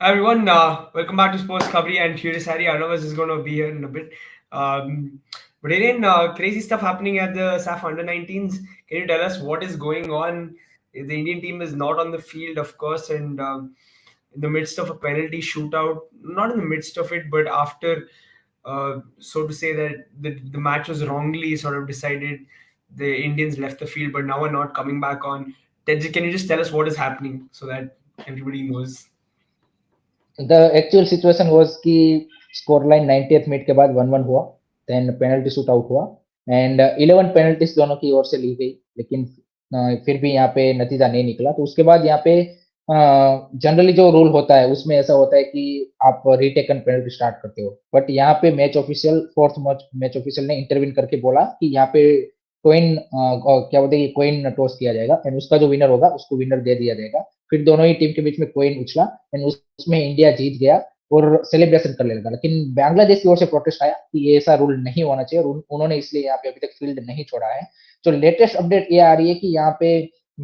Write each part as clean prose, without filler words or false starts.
Hi everyone, welcome back to Sports Khabri and Furious Harry. Arnavas is going to be here in a bit. But Arian, crazy stuff happening at the SAF Under-19s. Can you tell us what is going on? The Indian team is not on the field, of course, and in the midst of a penalty shootout. Not in the midst of it, but after, so to say that the match was wrongly sort of decided. The Indians left the field, but now are not coming back on. Tedji, can you just tell us what is happening so that everybody knows? The actual situation was कि score line 90th minute के बाद 1-1 हुआ, then penalty shoot out हुआ and 11 penalties दोनों की ओर से ली गई, लेकिन फिर भी यहाँ पे नतीजा नहीं निकला। तो उसके बाद यहाँ पे जनरली जो रूल होता है उसमें ऐसा होता है कि आप रीटेकन पेनल्टी स्टार्ट करते हो, बट यहाँ पे match official fourth match official ने इंटरवीन करके बोला कि यहाँ पे कोइन क्या बोलते हैं, कोइन टॉस किया जाएगा एंड उसका जो विनर होगा उसको विनर दे दिया जाएगा। फिर दोनों ही टीम के बीच में कोइन उछला एंड उसमें इंडिया जीत गया और सेलिब्रेशन करने लगा। लेकिन बांग्लादेश की ओर से प्रोटेस्ट आया कि ये ऐसा रूल नहीं होना चाहिए और उन्होंने इसलिए यहाँ पे अभी तक फील्ड नहीं छोड़ा है। तो लेटेस्ट अपडेट ये आ रही है कि यहाँ पे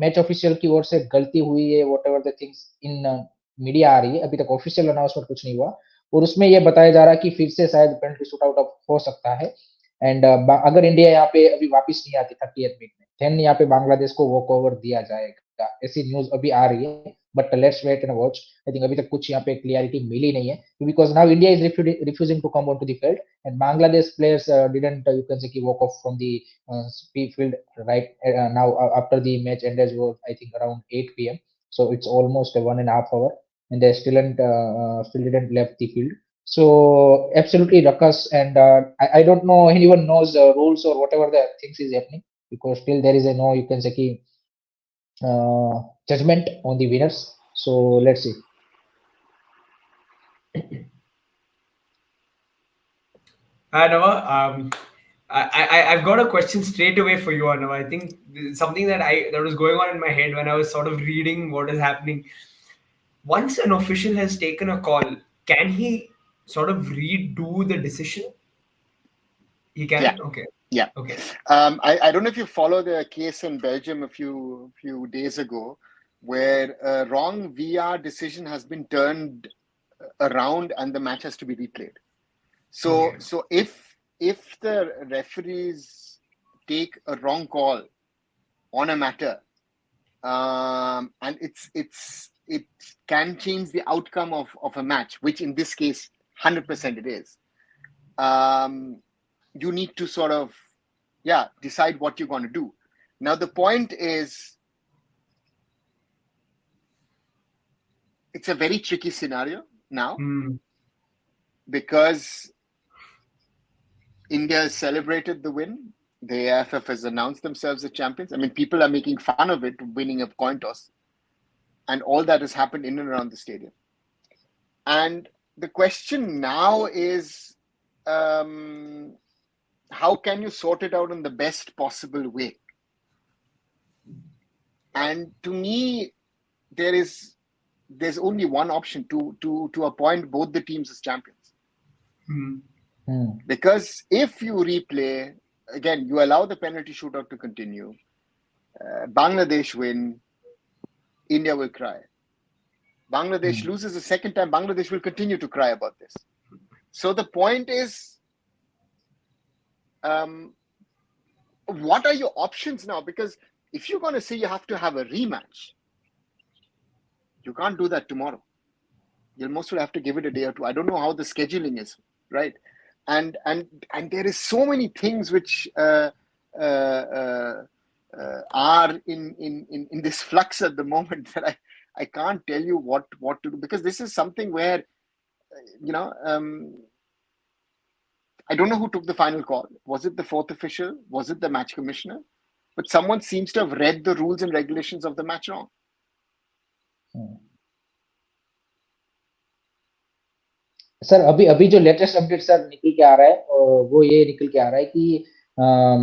मैच ऑफिशियल की ओर से गलती हुई है, whatever the things in media आ रही है, अभी तक ऑफिशियल अनाउंसमेंट कुछ नहीं हुआ और उसमें ये बताया जा रहा है कि फिर से शायद पेनल्टी शूट आउट हो सकता है एंड अगर इंडिया यहाँ पे अभी वापस नहीं आती 30th मिनट में, देन यहाँ पे बांग्लादेश को वॉक ओवर दिया जाएगा, ऐसी न्यूज अभी आ रही है। But let's wait and watch. I think अभी तक कुछ यहाँ पे क्लियरिटी मिली नहीं है, because now India is refusing to come on to the field and Bangladesh players didn't you can say कि walk off from the field right now after the match ended was I think around 8 p.m. so it's almost a 1.5 hour and they still didn't left the field. So absolutely ruckus and I don't know anyone knows the rules or whatever the things is happening, because still there is a no you can say ki, judgment on the winners. So let's see. Nava, I've got a question straight away for you, Nava. I think something that was going on in my head when I was sort of reading what is happening. Once an official has taken a call, can he sort of redo the decision? He can. Yeah. Okay. Yeah. Okay. I don't know if you follow the case in Belgium a few days ago, where a wrong VR decision has been turned around and the match has to be replayed. So Okay. so if the referees take a wrong call on a matter, and it can change the outcome of a match, which in this case 100% it is. You need to sort of decide what you're going to do. Now the point is, it's a very tricky scenario now, because India has celebrated the win. The AIF has announced themselves as champions. I mean, people are making fun of it, winning a coin toss, and all that has happened in and around the stadium. And the question now is, how can you sort it out in the best possible way? And to me, there's only one option to appoint both the teams as champions. Because if you replay again, you allow the penalty shootout to continue, Bangladesh win, India will cry. Bangladesh loses a second time, Bangladesh will continue to cry about this. So the point is, what are your options now? Because if you're going to say you have to have a rematch, you can't do that tomorrow. You'll most will have to give it a day or two. I don't know how the scheduling is, right? And there is so many things which are in this flux at the moment that I can't tell you what to do, because this is something where I don't know who took the final call. Was it the fourth official? Was it the match commissioner? But someone seems to have read the rules and regulations of the match wrong. Sir अभी जो latest update sir निकल के आ रहा है वो ये निकल के आ रहा है कि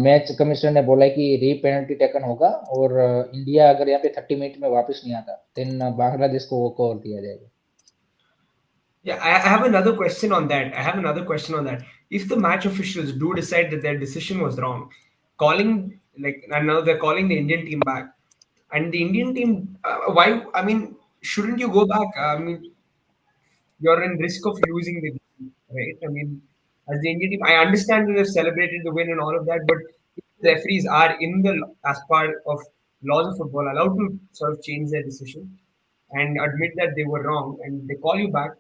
मैच कमिश्नर ने बोला है कि री पेनल्टी टेकन होगा और इंडिया अगर यहाँ पे 30 मिनट में वापस नहीं आता देन बांग्लादेश को वॉक ओवर दिया जाएगा। Yeah, I have another question on that. If the match officials do decide that their decision was wrong, and now they're calling the Indian team back, and the Indian team, why? I mean, shouldn't you go back? I mean, you're in risk of losing the game, right? I mean, as the Indian team, I understand that they've celebrated the win and all of that, but if the referees are in the as part of laws of football allowed to sort of change their decision and admit that they were wrong, and they call you back,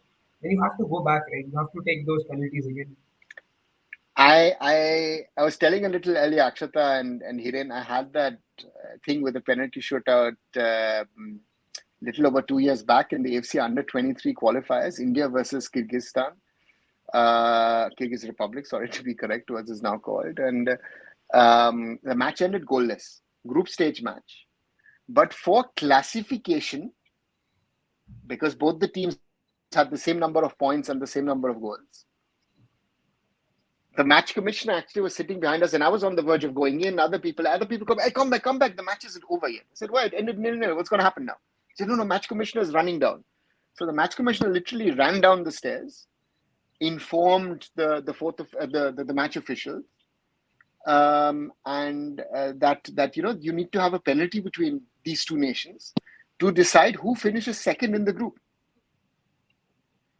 then you have to go back, right? You have to take those penalties again. I was telling a little earlier, Akshata and Hiren, I had that thing with the penalty shootout little over 2 years back in the AFC Under 23 qualifiers, India versus Kyrgyzstan, Kyrgyz Republic, sorry to be correct, what is now called, and the match ended goalless, group stage match. But for classification, because both the teams had the same number of points and the same number of goals, the match commissioner actually was sitting behind us, and I was on the verge of going in. Other people come, hey, come back. The match isn't over yet. I said, why? It ended 0-0. What's going to happen now? He said, no, match commissioner is running down. So the match commissioner literally ran down the stairs, informed the match official, and that you need to have a penalty between these two nations to decide who finishes second in the group.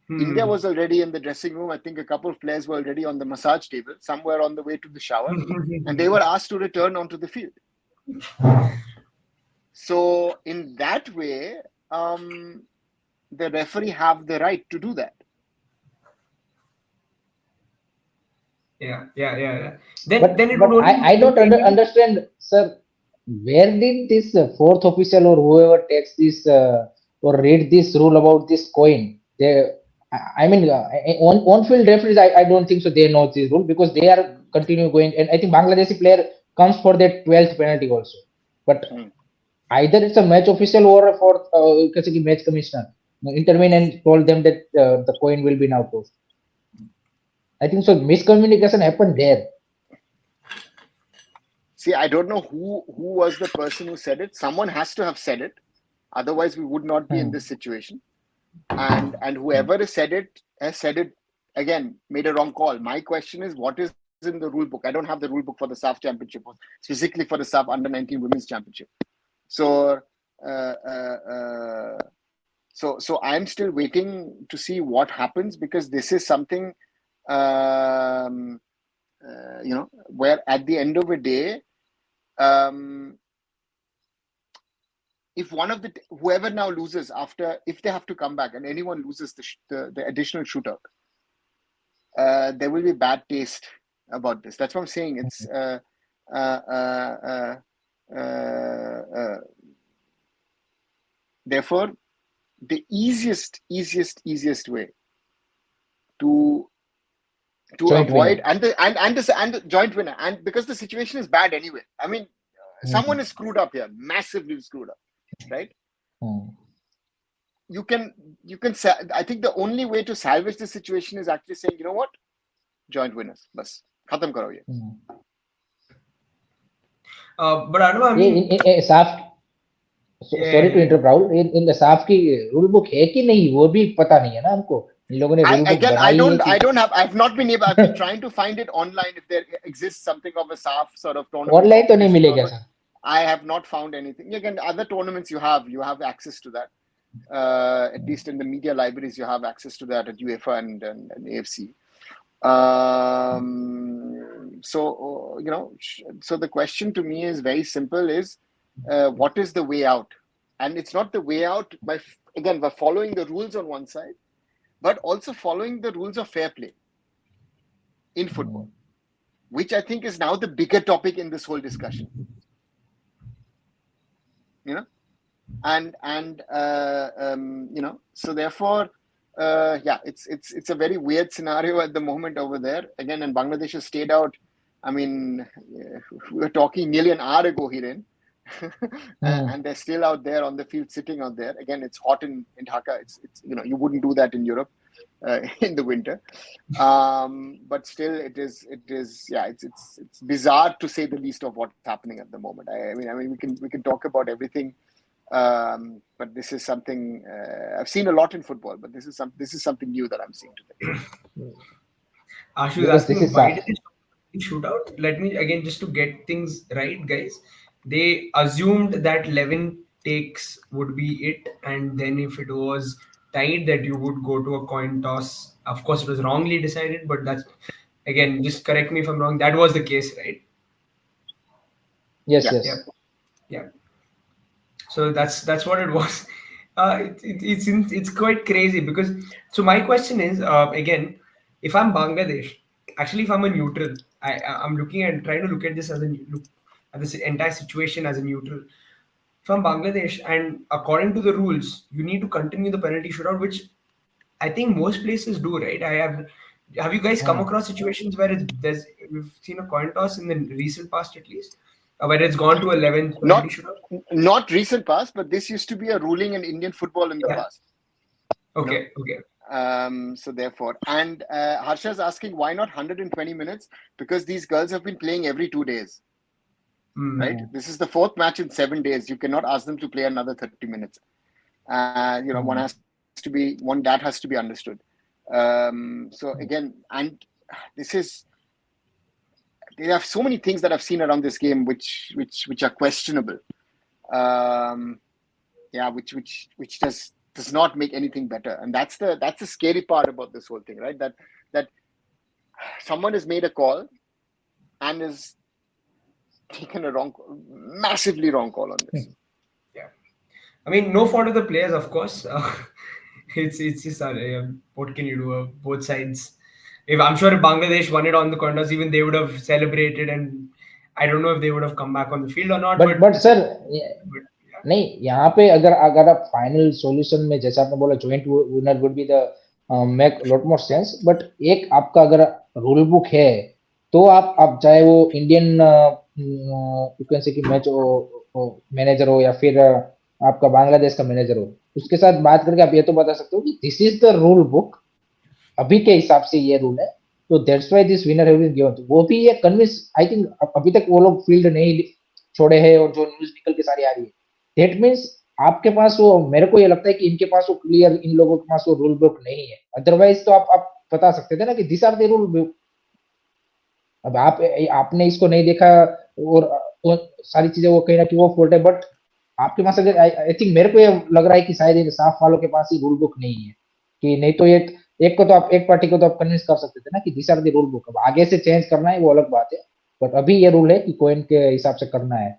India was already in the dressing room. I think a couple of players were already on the massage table. Some were on the way to the shower, and they were asked to return onto the field. So in that way, the referee have the right to do that. Yeah. Then But it would only I don't understand, sir. Where did this fourth official or whoever takes this or read this rule about this coin? I mean, on field referees, I don't think so. They know this rule because they are continue going, and I think Bangladeshi player comes for their 12th penalty also. But either it's a match official or a fourth match commissioner intervene and told them that the coin will be now tossed. I think so. Miscommunication happened there. See, I don't know who was the person who said it. Someone has to have said it. Otherwise, we would not be in this situation. And whoever has said it again, made a wrong call. My question is, what is in the rule book? I don't have the rule book for the SAF Championship, specifically for the SAF Under 19 Women's Championship. So, so I'm still waiting to see what happens, because this is something, where at the end of the day, if one of whoever now loses if they have to come back and anyone loses the additional shootout, there will be bad taste about this. That's what I'm saying. It's therefore the easiest way to joint avoid winner. and the joint winner, and because the situation is bad anyway. I mean, someone is screwed up here, massively screwed up, right? You can I think the only way to salvage the situation is actually saying, you know what, joint winners, bas khatam karo ye. But I don't know, I mean, sorry to interrupt, Rahul. In the SAF की rule book है कि नहीं वो भी पता नहीं है ना हमको. इन लोगों ने rule book बनाई है. I've not been able. I've been trying to find it online if there exists something of a SAF sort of tournament. Online तो नहीं मिलेगा sir. I have not found anything. Again, other tournaments you have access to that. At least in the media libraries, you have access to that at UEFA and AFC. So so the question to me is very simple: is what is the way out? And it's not the way out by following the rules on one side, but also following the rules of fair play in football, which I think is now the bigger topic in this whole discussion. So therefore, it's a very weird scenario at the moment over there. Again, and Bangladesh has stayed out. I mean, we were talking nearly an hour ago, Hiren, and they're still out there on the field, sitting out there. Again, it's hot in Dhaka. It's you wouldn't do that in Europe in the winter, but still, it's bizarre to say the least of what's happening at the moment. I mean, we can talk about everything. But this is something I've seen a lot in football, but this is something new that I'm seeing today. Ashu is asking, why did they shoot out? Let me again, just to get things right, guys. They assumed that 11 takes would be it, and then if it was tied that you would go to a coin toss. Of course, it was wrongly decided, but that's again, just correct me if I'm wrong. That was the case, right? Yes, Yeah. Yeah, yes. yeah. So that's what it was. It's quite crazy because so my question is again, if I'm Bangladesh, actually if I'm a neutral, I'm looking at trying to look at this as a look at this entire situation as a neutral. From Bangladesh, and according to the rules, you need to continue the penalty shootout, which I think most places do, right? Have you guys come Hmm. across situations where we've seen a coin toss in the recent past at least, where it's gone to 11th penalty Not shootout? not recent past, but this used to be a ruling in Indian football in the Yeah. past. Okay. Okay. So therefore, and Harsha is asking why not 120 minutes? Because these girls have been playing every 2 days, right? Hmm. This is the fourth match in 7 days. You cannot ask them to play another 30 minutes. One Hmm. has to be one that has to be understood. So again, and this is there are so many things that I've seen around this game which are questionable. Yeah, which does not make anything better, and that's the scary part about this whole thing, right? That someone has made a call and has taken a massively wrong call on this. Yeah. I mean, no fault of the players, of course. It's just what can you do? Both sides. If I'm sure if Bangladesh won it on the contest, even they would have celebrated, and I don't know if they would have come back on the field or not. But but it's sir, but, yeah. नहीं, यहाँ पे अगर अगर आप final solution में जैसा आपने बोला joint winner would be the make lot more sense, but एक आपका अगर रूल बुक है तो आप चाहे वो इंडियन यू कैन से कि मैच मैनेजर हो या फिर आपका बांग्लादेश का मैनेजर हो, उसके साथ बात करके आप ये तो बता सकते हो कि this is the rule book, अभी के हिसाब से ये रूल है, तो that's why this winner have been given. वो भी ये कन्विंस, आई थिंक अभी तक वो लोग फील्ड नहीं छोड़े हैं और जो न्यूज निकल के सारी आ रही है, दैट मीन्स आपके पास वो, मेरे को ये लगता है कि इनके पास वो क्लियर, इन लोगों के पास वो रूल बुक नहीं है, अदरवाइज तो आप बता सकते थे ना कि this are the rule book. अब आपने इसको नहीं देखा और वो सारी चीजें वो कहीं ना कहीं वो फॉल्ट है, बट आपके पास अगर आई थिंक मेरे को ये लग रहा है कि शायद ये साफ वालों के पास ही रूल बुक नहीं है, कि नहीं तो ये एक को तो आप एक पार्टी को तो आप कन्विंस कर सकते थे ना कि this are the rule book. अब आगे से चेंज करना है वो अलग बात है, बट अभी ये रूल है कि कोइन के हिसाब से करना है।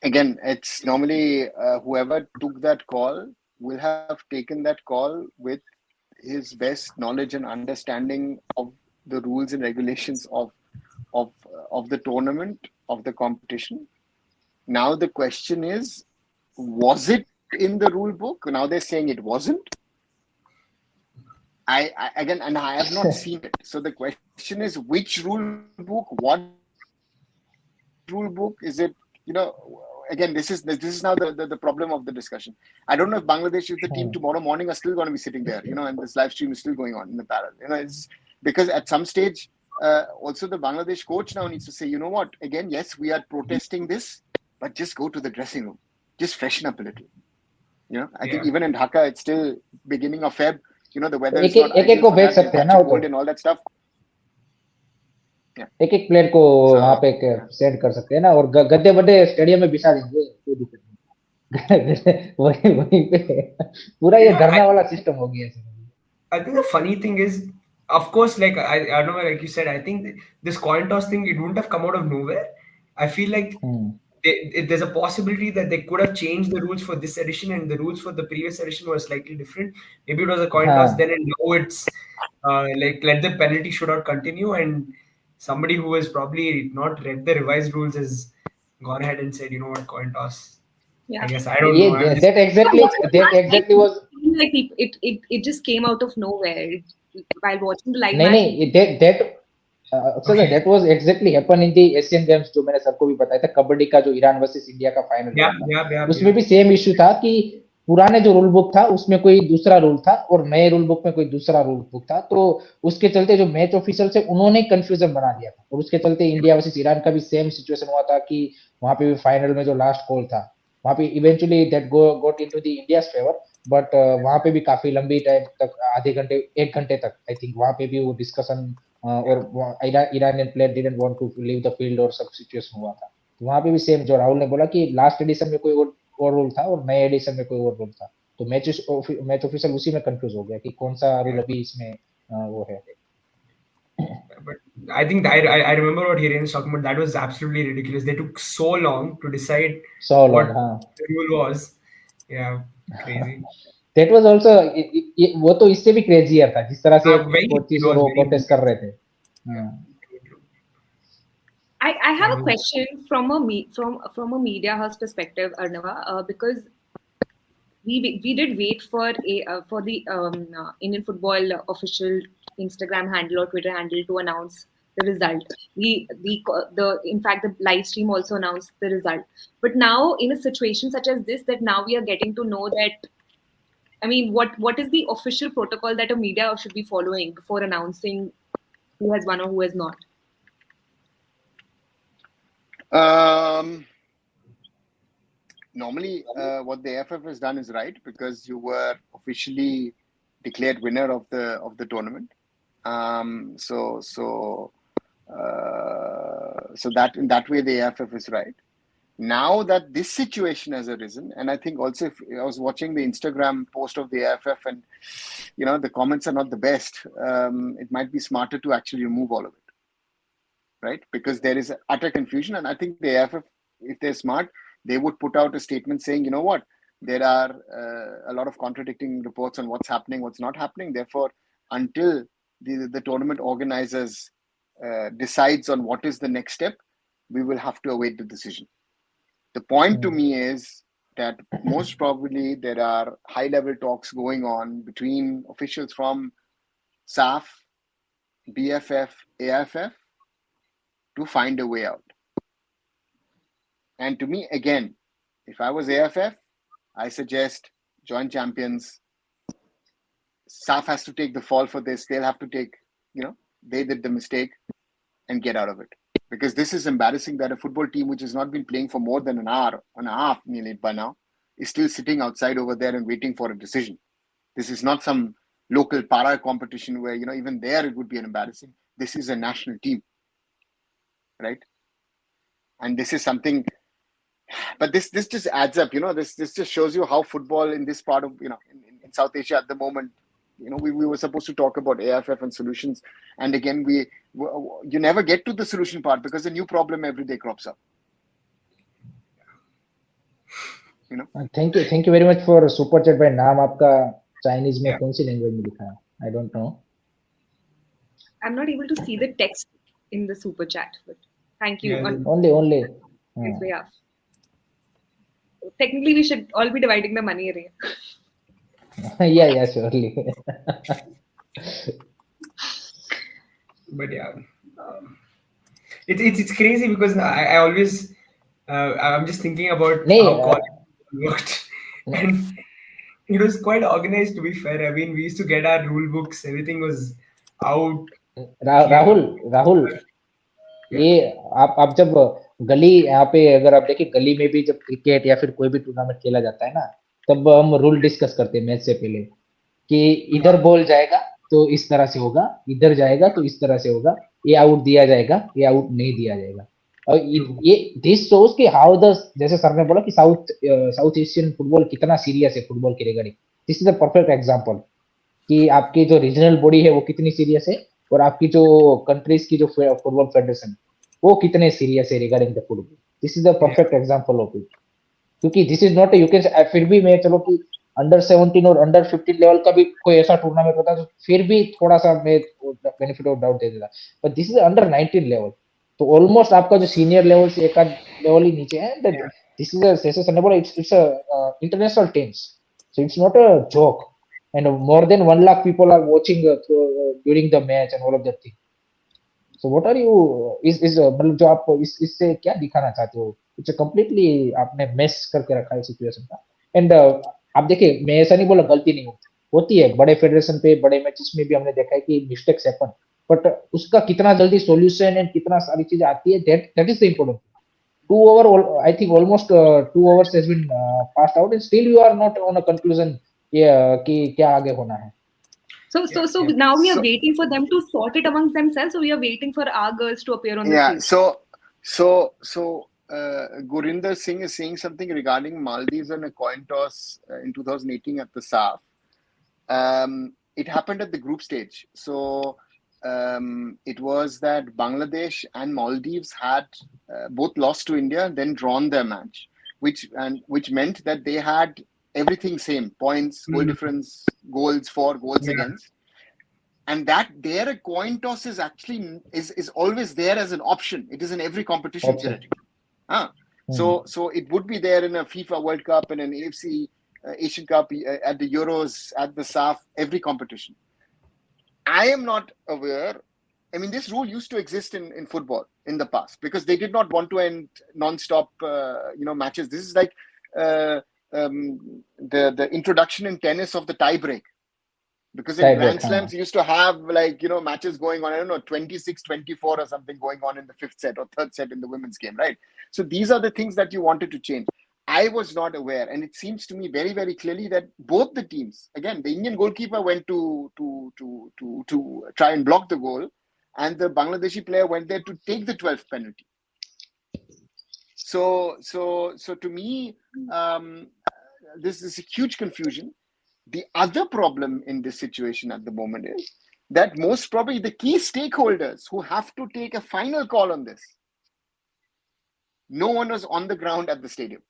Again, it's normally whoever took that call will have taken that call with his best knowledge and understanding of the rules and regulations of the tournament, of the competition. Now the question is, was it in the rule book? Now they're saying it wasn't. I again, and I have not seen it. So the question is, which rule book? What rule book is it? Again, this is now the problem of the discussion. I don't know if Bangladesh, if the team tomorrow morning are still going to be sitting there, and this live stream is still going on in the parallel. It's because at some stage, also the Bangladesh coach now needs to say, you know what? Again, yes, we are protesting this, but just go to the dressing room, just freshen up a little. I think even in Dhaka, it's still beginning of Feb. The weather is not एक ideal को for भेज that. They'll सकते हैं catch ना a वो तो, cold and all that stuff. एक player को वहां पे सेंड कर सकते हैं ना, और गद्दे बड्डे स्टेडियम में बिछा देंगे, कोई दिक्कत नहीं। वहीं पे पूरा ये धरना वाला सिस्टम हो गया है। I think the funny thing is, of course, like I don't know, like you said, I think this coin toss thing, it wouldn't have come out of nowhere. I feel like there's a possibility that they could have changed the rules for this edition, and the rules for the previous edition were slightly different. Maybe it was a coin toss then, and now it's like let the penalty shootout continue, and somebody who has probably not read the revised rules has gone ahead and said, you know what, coin toss. I Yeah. guess I don't ये know. I'm just that exactly was like it just came out of nowhere. While watching the live नहीं match, नहीं that okay. that was exactly happen in the Asian games, जो मैंने सबको भी बताया था, कबड्डी का जो ईरान वर्सेस इंडिया का फाइनल हुआ था, उसमें भी सेम इश्यू था कि पुराने जो रूल बुक था उसमें कोई दूसरा रूल था और नए रूल बुक में कोई दूसरा रूल बुक था, तो उसके चलते जो मैच ऑफिशियल थे उन्होंने कंफ्यूजन बना दिया था, और उसके चलते इंडिया वर्सेस ईरान का भी सेम सिचुएशन हुआ था कि वहां पे भी फाइनल में जो लास्ट कॉल था वहां पे eventually that got into the India's favour, but वहां पे भी काफी लंबी टाइम तक, आधे घंटे 1 घंटे तक आई थिंक वहां पे भी वो डिस्कशन, और Iranian player didn't want to leave the field और सब सिचुएशन हुआ था। वहां पे भी सेम जो राहुल ने बोला कि लास्ट एडिशन में कोई और रूल था और नए एडिशन में कोई और रूल था, तो मैच ऑफिशियल उसी में कंफ्यूज हो गया कि कौन सा रूल अभी इसमें वो है. But I think I remember what Hiren was talking about. That was absolutely ridiculous. They took so long to decide So long, what हाँ. the rule was. Yeah, crazy. That was also वो तो इससे भी crazier था जिस तरह से It coaches और was वो very प्रोटेस्ट कर रहे थे. yeah. I have a question from a media house perspective, Arnava, because we did wait for the Indian football official Instagram handle or Twitter handle to announce the result. The in fact the live stream also announced the result. But now in a situation such as this, that now we are getting to know that, I mean, what is the official protocol that a media should be following before announcing who has won or who has not? Normally, what the AFF has done is right, because you were officially declared winner of the tournament. So that in that way the AFF is right. Now that this situation has arisen, and I think also if I was watching the Instagram post of the AFF, and the comments are not the best, it might be smarter to actually remove all of it, right? Because there is utter confusion, and I think the AFF, if they're smart, they would put out a statement saying, you know what, there are a lot of contradicting reports on what's happening, what's not happening. Therefore, until the tournament organizers decides on what is the next step, we will have to await the decision. The point to me is that most probably there are high-level talks going on between officials from SAF, BFF, AFF to find a way out. And to me, again, if I was AFF, I suggest joint champions. SAF has to take the fall for this. They'll have to take, they did the mistake and get out of it. Because this is embarrassing that a football team which has not been playing for more than an hour and a half nearly by now is still sitting outside over there and waiting for a decision. This is not some local para competition where, even there it would be an embarrassing. This is a national team, right? And this is something, but this just adds up, this just shows you how football in this part of, in South Asia at the moment, we were supposed to talk about AFF and solutions. And again, you never get to the solution part because a new problem every day crops up. Thank you very much for super chat. भाई नाम आपका Chinese में कौन सी language में लिखा है? I don't know. I'm not able to see the text in the super chat, but thank you. Yeah, only. Yeah. Technically, we should all be dividing the money here. Yeah, surely. But yeah, it's crazy because I always I'm just thinking about how college worked, and it was quite organized, to be fair. I mean, we used to get our rule books, everything was out. Rahul ये आप जब गली यहाँ पे अगर आप देखिए गली में भी जब क्रिकेट या फिर कोई भी टूर्नामेंट खेला जाता है ना, तब हम रूल डिस्कस करते हैं मैच से पहले कि इधर बॉल जाएगा तो इस तरह से होगा, इधर जाएगा तो इस तरह से होगा, ये आउट दिया जाएगा, ये आउट नहीं दिया जाएगा. और ये दिस शोज कि हाउ द, जैसे सर ने बोला कि साउथ एशियन फुटबॉल कितना सीरियस है फुटबॉल की regarding. This is a perfect example कि आपकी जो रीजनल बॉडी है वो कितनी सीरियस है और आपकी जो कंट्रीज की जो फुटबॉल फेडरेशन वो कितने सीरियस है regarding the football. This is the perfect example of it. क्योंकि this is not you can, फिर भी मैं चलो कि अंडर 17 और अंडर 15 लेवल का भी कोई ऐसा टूर्नामेंट होता तो फिर भी थोड़ा सा मैं बेनिफिट ऑफ डाउट दे देता, but this is under 19 level, तो ऑलमोस्ट आपका जो सीनियर लेवल से एक लेवल ही नीचे है. दिस इज जैसे सर ने बोला, it's international teams, so it's not a joke, and more than 1 lakh people are watching during the match and all of that thing. So what are you मतलब जो आप इससे क्या दिखाना चाहते हो? इट्स कंप्लीटली आपने मेस करके रखा है सिचुएशन का. एंड आप देखिए, मैं ऐसा नहीं बोला गलती नहीं होती है, बड़े फेडरेशन पे बड़े मैचेस में भी हमने देखा है कि मिस्टेक्स हैपन, बट उसका कितना जल्दी सॉल्यूशन एंड कितना सारी चीजें आती है, that is the important. 2 hours, I think almost 2 hours has been passed out and still you are not on a conclusion कि क्या आगे होना है. So now we are waiting for them to sort it amongst themselves. So we are waiting for our girls to appear on the field. So Gurinder Singh is saying something regarding Maldives and a coin toss in 2018 at the SAF. It happened at the group stage. So it was that Bangladesh and Maldives had both lost to India and then drawn their match, which meant that they had everything same: points, goal difference, goals for, goals against. And that there a coin toss is actually is always there as an option. It is in every competition theoretically. So it would be there in a FIFA World Cup and an AFC Asian Cup, at the Euros, at the SAF, every competition. I am not aware. I mean, this rule used to exist in football in the past because they did not want to end non-stop matches. This is like the introduction in tennis of the tie break. Because in Grand Slams, you used to have matches going on, I don't know, 26-24 or something going on in the fifth set or third set in the women's game, right? So these are the things that you wanted to change. I was not aware. And it seems to me very, very clearly that both the teams, again, the Indian goalkeeper went to try and block the goal. And the Bangladeshi player went there to take the 12th penalty. So to me, this is a huge confusion. The other problem in this situation at the moment is that most probably the key stakeholders who have to take a final call on this, no one was on the ground at the stadium.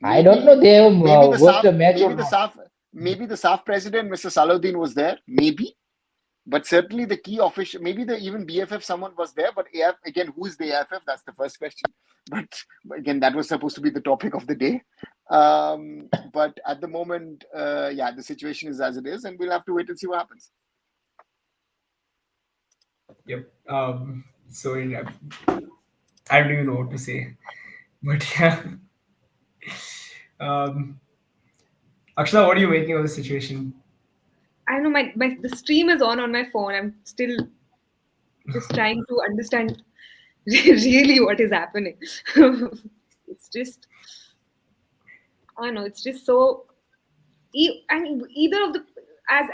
I don't know. They have watched the match. Maybe the SAF president, Mr. Salahuddin, was there. Maybe. But certainly the key official, maybe even BFF, someone was there. But AF, again, who is the AFF? That's the first question. But again, that was supposed to be the topic of the day. But at the moment, the situation is as it is, and we'll have to wait and see what happens. Yep. So I don't even know what to say, but yeah. Akshata, what are you making of the situation? I know the stream is on my phone. I'm still just trying to understand really what is happening. It's just, I don't know. It's just so. And either of the, as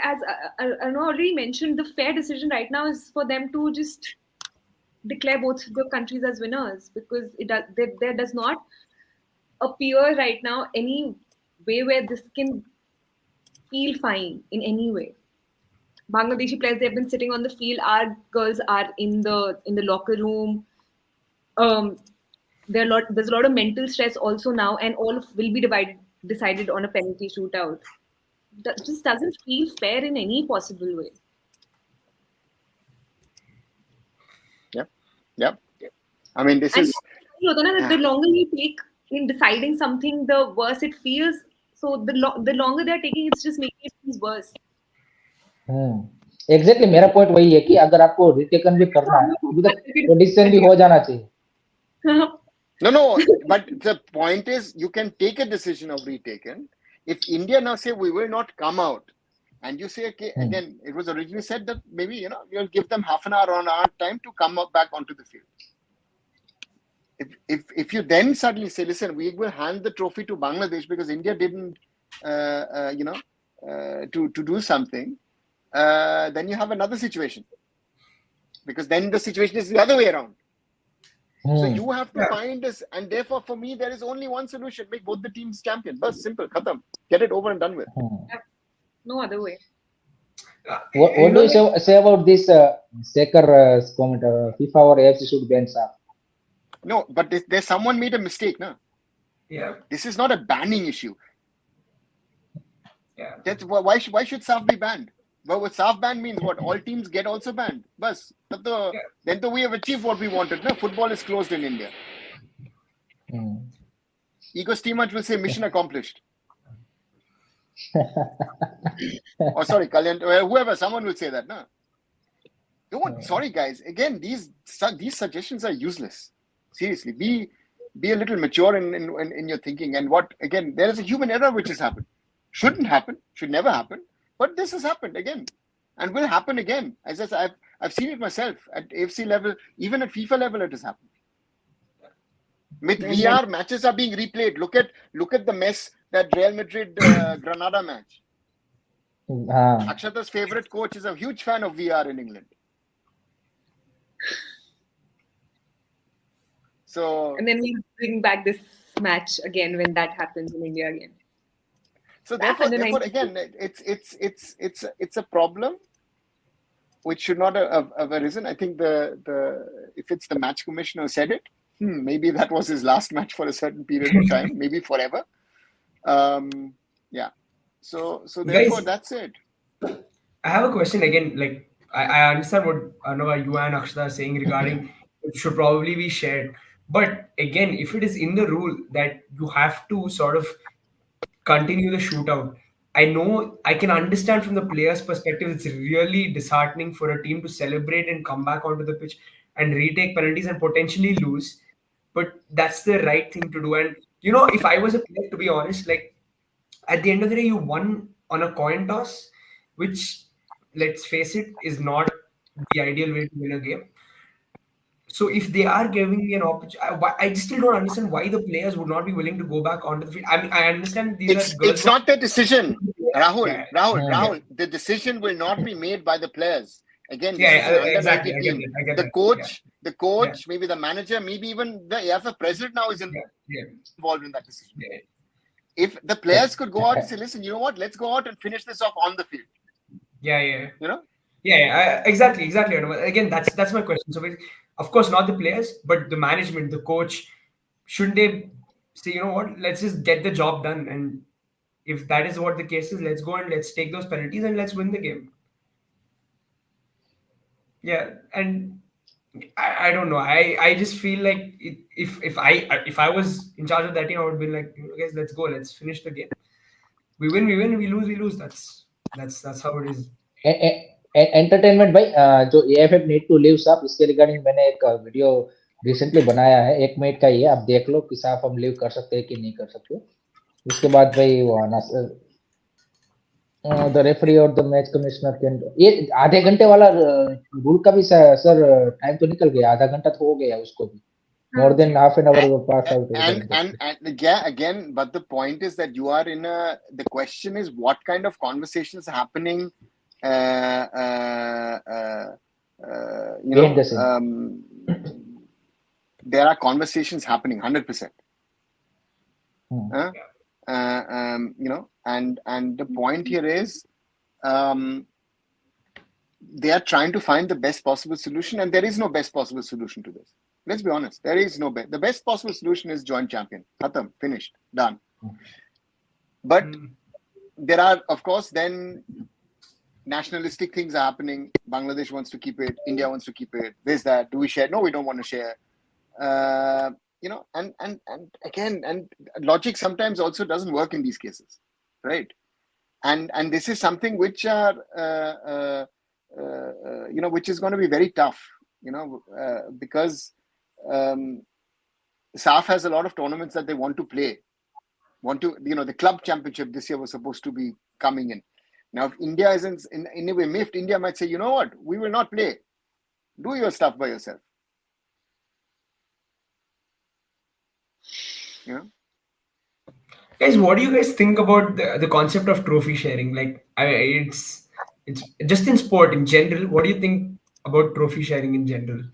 I already mentioned, the fair decision right now is for them to just declare both the countries as winners, because there does not appear right now any way where this can feel fine in any way. Bangladeshi players, they've been sitting on the field. Our girls are in the locker room. There's a lot of mental stress also now, and all will be decided on a penalty shootout. That just doesn't feel fair in any possible way. Yep. I mean, this is. The longer you take in deciding something, the worse it feels. So the longer they're taking, it's just making it feel worse. Exactly मेरा point वही है कि अगर आपको रिटेकन भी करना है तो अभी तक डिसीजन भी हो जाना चाहिए. No, but the point is you can take a decision of retaken. If India now say we will not come out, and you say, okay, again, it was originally said that maybe you'll give them half an hour or an hour time to come back onto the field. If you then suddenly say, listen, we will hand the trophy to Bangladesh because India didn't, to do something, then you have another situation. Because then the situation is the other way around. So you have to find this, and therefore for me there is only one solution: make both the teams champion. But simple, khatam, get it over and done with. No other way. What do you say about this Seker comment? FIFA or AFC should ban SAF. No, but there's someone made a mistake, no? Yeah. This is not a banning issue. Yeah. That's why should SAF be banned? But what SAF ban means what? All teams get also banned. Bas, then we have achieved what we wanted. No? Football is closed in India. Ego Steamers will say mission accomplished. Or sorry, Kalyan, whoever, someone will say that. No? Sorry guys, again, these suggestions are useless. Seriously, be a little mature in your thinking. And what, again, there is a human error which has happened. Shouldn't happen, should never happen. But this has happened again and will happen again. As I said, I've seen it myself at AFC level, even at FIFA level, it has happened. With VR, matches are being replayed. Look at the mess that Real Madrid Granada match. Akshata's favorite coach is a huge fan of VR in England. So And then we bring back this match again when that happens in India again. So Back therefore, under 19. again, it's a problem which should not have arisen. I think if it's the match commissioner who said it, maybe that was his last match for a certain period of time, maybe forever. Yeah. So therefore, Guys, that's it. I have a question again. Like, I understand what Arnava, you and Akshata are saying regarding it should probably be shared. But again, if it is in the rule that you have to sort of continue the shootout, I know I can understand from the player's perspective, it's really disheartening for a team to celebrate and come back onto the pitch and retake penalties and potentially lose. But that's the right thing to do. And if I was a player, to be honest, like at the end of the day, you won on a coin toss, which, let's face it, is not the ideal way to win a game. So if they are giving me an opportunity, I still don't understand why the players would not be willing to go back onto the field. I mean, I understand these are girls. It's not the decision, Rahul. Yeah. Rahul. The decision will not be made by the players. Again, this is an under exactly. 19 team. I get The that. coach, maybe the manager, maybe even the aiff president now is involved in that decision. Yeah. If the players could go out and say, listen, you know what, let's go out and finish this off on the field. Yeah. You know? Exactly. Again, that's my question. So, of course, not the players, but the management, the coach. Shouldn't they say, you know what, let's just get the job done? And if that is what the case is, let's go and let's take those penalties and let's win the game. Yeah, and I don't know. I just feel like if I was in charge of that team, I would be like, guys, let's go, let's finish the game. We win, we lose. That's how it is. Entertainment भाई जो AFF need to leave साहब इसके regarding मैंने एक video recently बनाया है 1 minute का ही है आप देख लो कि साहब हम लीव कर सकते हैं कि नहीं कर सकते उसके बाद भाई वो आना द रेफरी और द मैच कमिश्नर कैन ये आधे घंटे वाला रूल का भी सर टाइम तो निकल गया आधा घंटा तो हो गया उसको भी more than half an hour pass out and yeah, again, but the point is that you are the question is what kind of conversations are happening there are conversations happening 100%. And the point here is they are trying to find the best possible solution, and there is no best possible solution to this. Let's be honest. There is no best. The best possible solution is joint champion. Khatam, finished, done. But there are, of course, then nationalistic things are happening. Bangladesh wants to keep it. India wants to keep it. There's that. Do we share? No, we don't want to share. And again, and logic sometimes also doesn't work in these cases, right? And this is something which are which is going to be very tough, because SAF has a lot of tournaments that they want to play. The club championship this year was supposed to be coming in. Now, if India isn't in any way miffed, India might say, you know what, we will not play. Do your stuff by yourself. Guys, what do you guys think about the concept of trophy sharing? Like, it's just in sport in general. What do you think about trophy sharing in general?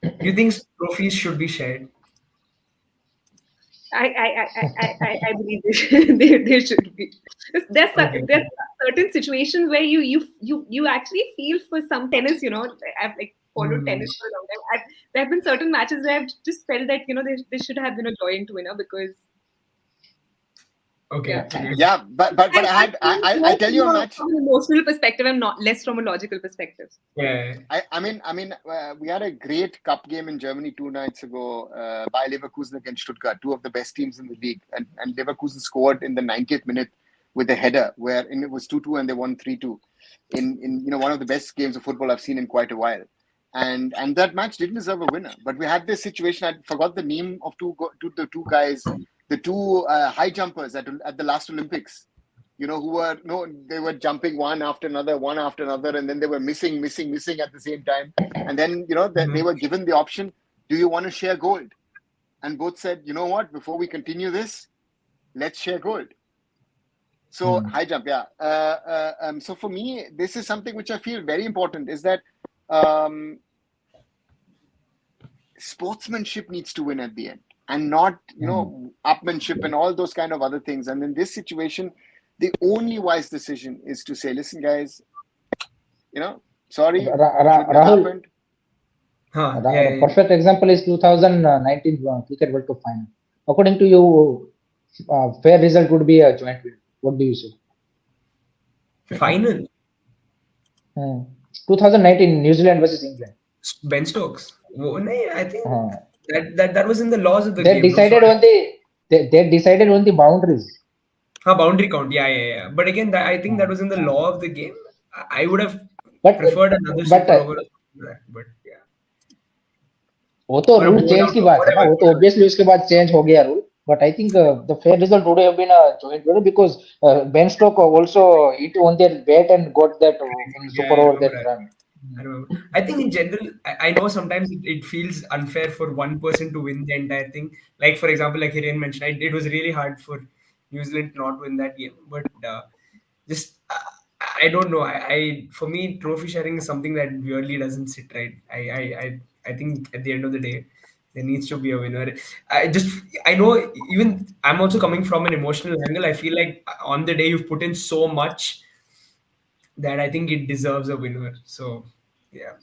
Do you think trophies should be shared? I believe they should be. There's certain situations where you actually feel for some tennis. I've followed tennis for a long time. There have been certain matches where I've just felt that they should have been a joint winner because. Okay. Yeah, but I tell you a match from an emotional perspective and not less from a logical perspective. Yeah. I mean, we had a great cup game in Germany 2 nights ago by Leverkusen against Stuttgart, two of the best teams in the league, and Leverkusen scored in the 90th minute with a header, wherein it was 2-2 and they won 3-2 in one of the best games of football I've seen in quite a while. And that match didn't deserve a winner, but we had this situation. I forgot the name of the two guys. The two high jumpers at the last Olympics, they were jumping one after another, and then they were missing at the same time. And then, they were given the option, do you want to share gold? And both said, you know what, before we continue this, let's share gold. So high jump, yeah. So for me, this is something which I feel very important is that sportsmanship needs to win at the end, and not upmanship and all those kind of other things. And in this situation, the only wise decision is to say, listen, guys, sorry, shouldn't have Rahul, happened. the perfect example is 2019 Cricket World Cup final. According to you, fair result would be a joint win. What do you say? Final. 2019 New Zealand versus England. Ben Stokes. I think that was in the laws of the they game. Decided on they decided on the boundaries. Boundary count. Yeah. But again, I think that was in the law of the game. I would have preferred another super over that. But yeah. वो तो rule change की बात है ना, वो तो obviously उसके बाद चेंज हो गया rule. But I think the fair result would have been a joint winner because Ben Stokes also hit on their bat and got that in super over that run. I remember. I think in general, I know sometimes it feels unfair for one person to win the entire thing. Like for example, like Hiren mentioned, it was really hard for New Zealand to not win that game. But just I don't know. For me, trophy sharing is something that weirdly doesn't sit right. I think at the end of the day, there needs to be a winner. I know, even I'm also coming from an emotional angle. I feel like on the day you've put in so much that I think it deserves a winner. So yeah.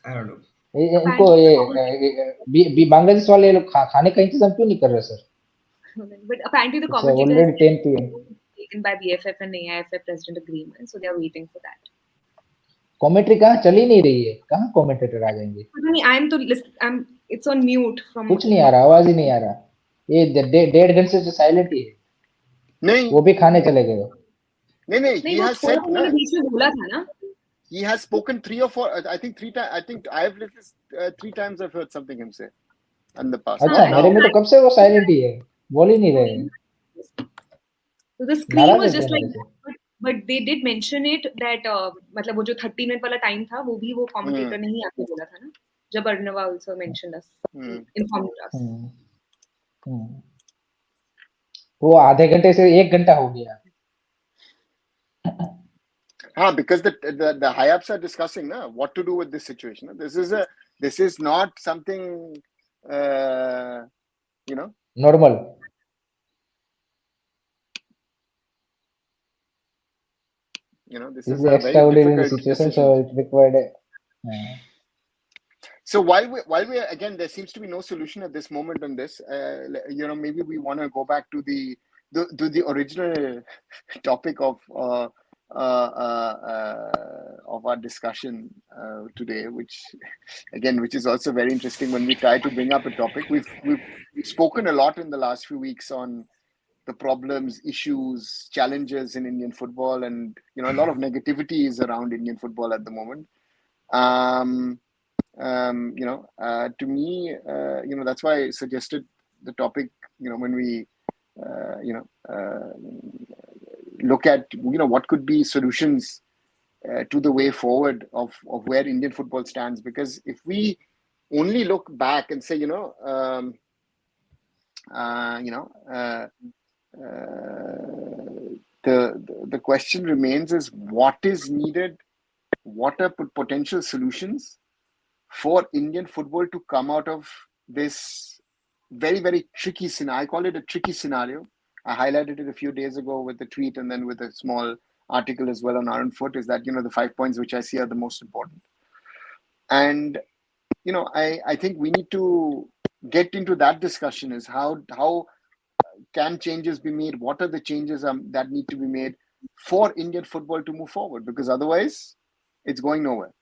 I don't know. इनको ये बांग्लादेश वाले लोग खाने का इंतजाम क्यों नहीं कर रहे sir? But apparently the commentator is taken by BFF and AIF president agreement, so they are waiting for that. Commentary कहाँ चल ही नहीं रही है, कहाँ कमेंटेटर आ जाएंगे? नहीं, it's on mute from. कुछ नहीं आ रहा, आवाज ही नहीं आ रहा. ये 1.5 घंटे से साइलेंट ही है. नहीं, वो भी खाने चले गए. नहीं, he has said ना. बीच में बोला था ना. He has spoken 3 or 4. I think 3 times. I think I have listened 3 times. I've heard something him say in the past. अच्छा, मेरे में तो कब से वो साइलेंट ही है, बोल ही नहीं रहे. So the screen was just like that, but they did mention it that मतलब वो जो 30 मिनट वाला टाइम था, वो भी वो कमेंटेटर ने ही आके बोला था ना, जब अर्णवा also mentioned us, informed us. वो आधे घंटे से 1 घंटा हो गया. Because the high ups are discussing what to do with this situation. This is not something normal. This is a very difficult situation, so it required So while we again, there seems to be no solution at this moment on this. Maybe we want to go back to the original topic of our discussion today, which is also very interesting. When we try to bring up a topic, we've spoken a lot in the last few weeks on the problems, issues, challenges in Indian football, and a lot of negativity is around Indian football at the moment. To me, that's why I suggested the topic. When we look at what could be solutions to the way forward of where Indian football stands, because if we only look back and say the question remains is what is needed, what are potential solutions for Indian football to come out of this very, very tricky scenario. I call it a tricky scenario. I highlighted it a few days ago with a tweet and then with a small article as well on Iron Foot, is that the 5 points which I see are the most important. And I think we need to get into that discussion, is how can changes be made? What are the changes that need to be made for Indian football to move forward? Because otherwise, it's going nowhere.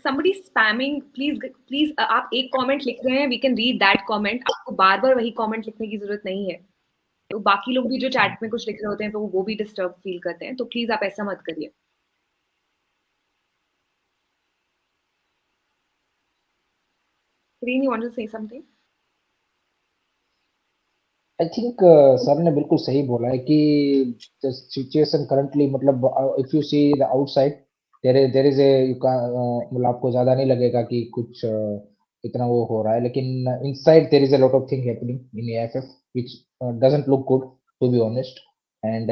Somebody spamming, please आप एक comment लिख रहे हैं, we can read that comment. आपको बार-बार वही comment लिखने की जरूरत नहीं है. तो बाकी लोग भी जो chat में कुछ लिख रहे होते हैं तो वो भी disturb feel करते हैं. तो please आप ऐसा मत करिए. Reen, you want to say something? I think sir ने बिल्कुल सही बोला है कि the situation currently, मतलब if you see the outside, there is a मतलब आपको ज्यादा नहीं लगेगा कि कुछ इतना वो हो रहा है, लेकिन inside there is a lot of thing happening in AIF which doesn't look good, to be honest. and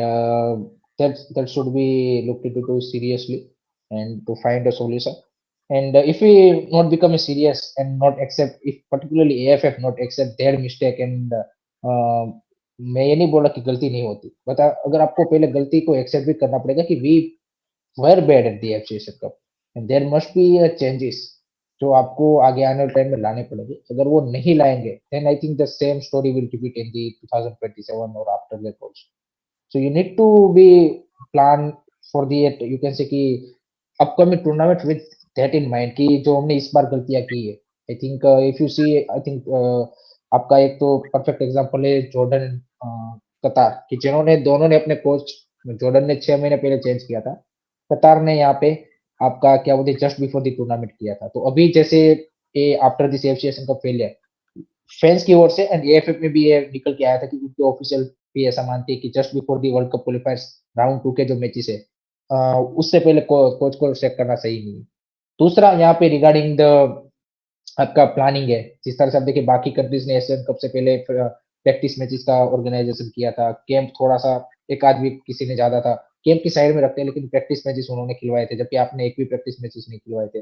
that should be looked into seriously and to find a solution. And if we not become serious and not accept, if particularly AFF not accept their mistake, and मैं ये नहीं बोला कि गलती नहीं होती, but अगर आपको पहले गलती को एक्सेप्ट भी करना पड़ेगा कि we were bad at the AFC Asian Cup and there must be changes जो आपको आगे आने वाले टाइम में लाने पड़ेंगे. अगर वो नहीं लाएंगे then I think the same story will repeat in the 2027 और after that also. So you need to be plan for the, you can say कि upcoming tournament with that in mind कि जो हमने इस बार गलतियां की है. I think if you see, I think आपका एक तो परफेक्ट एग्जांपल है जॉर्डन कतार कि जिन्होंने दोनों ने अपने कोच, जॉर्डन ने 6 महीने पहले चेंज किया था, कतार ने यहाँ पे आपका क्या बोलते जस्ट बिफोर द टूर्नामेंट किया था. तो अभी जैसे ये आफ्टर दिस एफसीएशन का फेलियर फैंस की ओर से एंड एएफएफ में भी ये निकल के आया था कि उनके ऑफिशियल भी ऐसा मानते हैं कि just before the world cup क्वालिफायर्स round 2 के जो मैचेस है उससे पहले कोच को सेट करना सही नहीं है. दूसरा यहाँ पे रिगार्डिंग द आपका प्लानिंग है, जिस तरह से आप देखिए बाकी कंट्रीज ने एशियन कप से पहले प्रैक्टिस मैचेस का ऑर्गेनाइजेशन किया था, कैंप थोड़ा सा एक आध वीक किसी ने ज्यादा था, कैंप की साइड में रखते हैं लेकिन प्रैक्टिस मैचेस उन्होंने खिलवाए थे, जबकि आपने एक भी प्रैक्टिस मैचेस नहीं खिलवाए थे.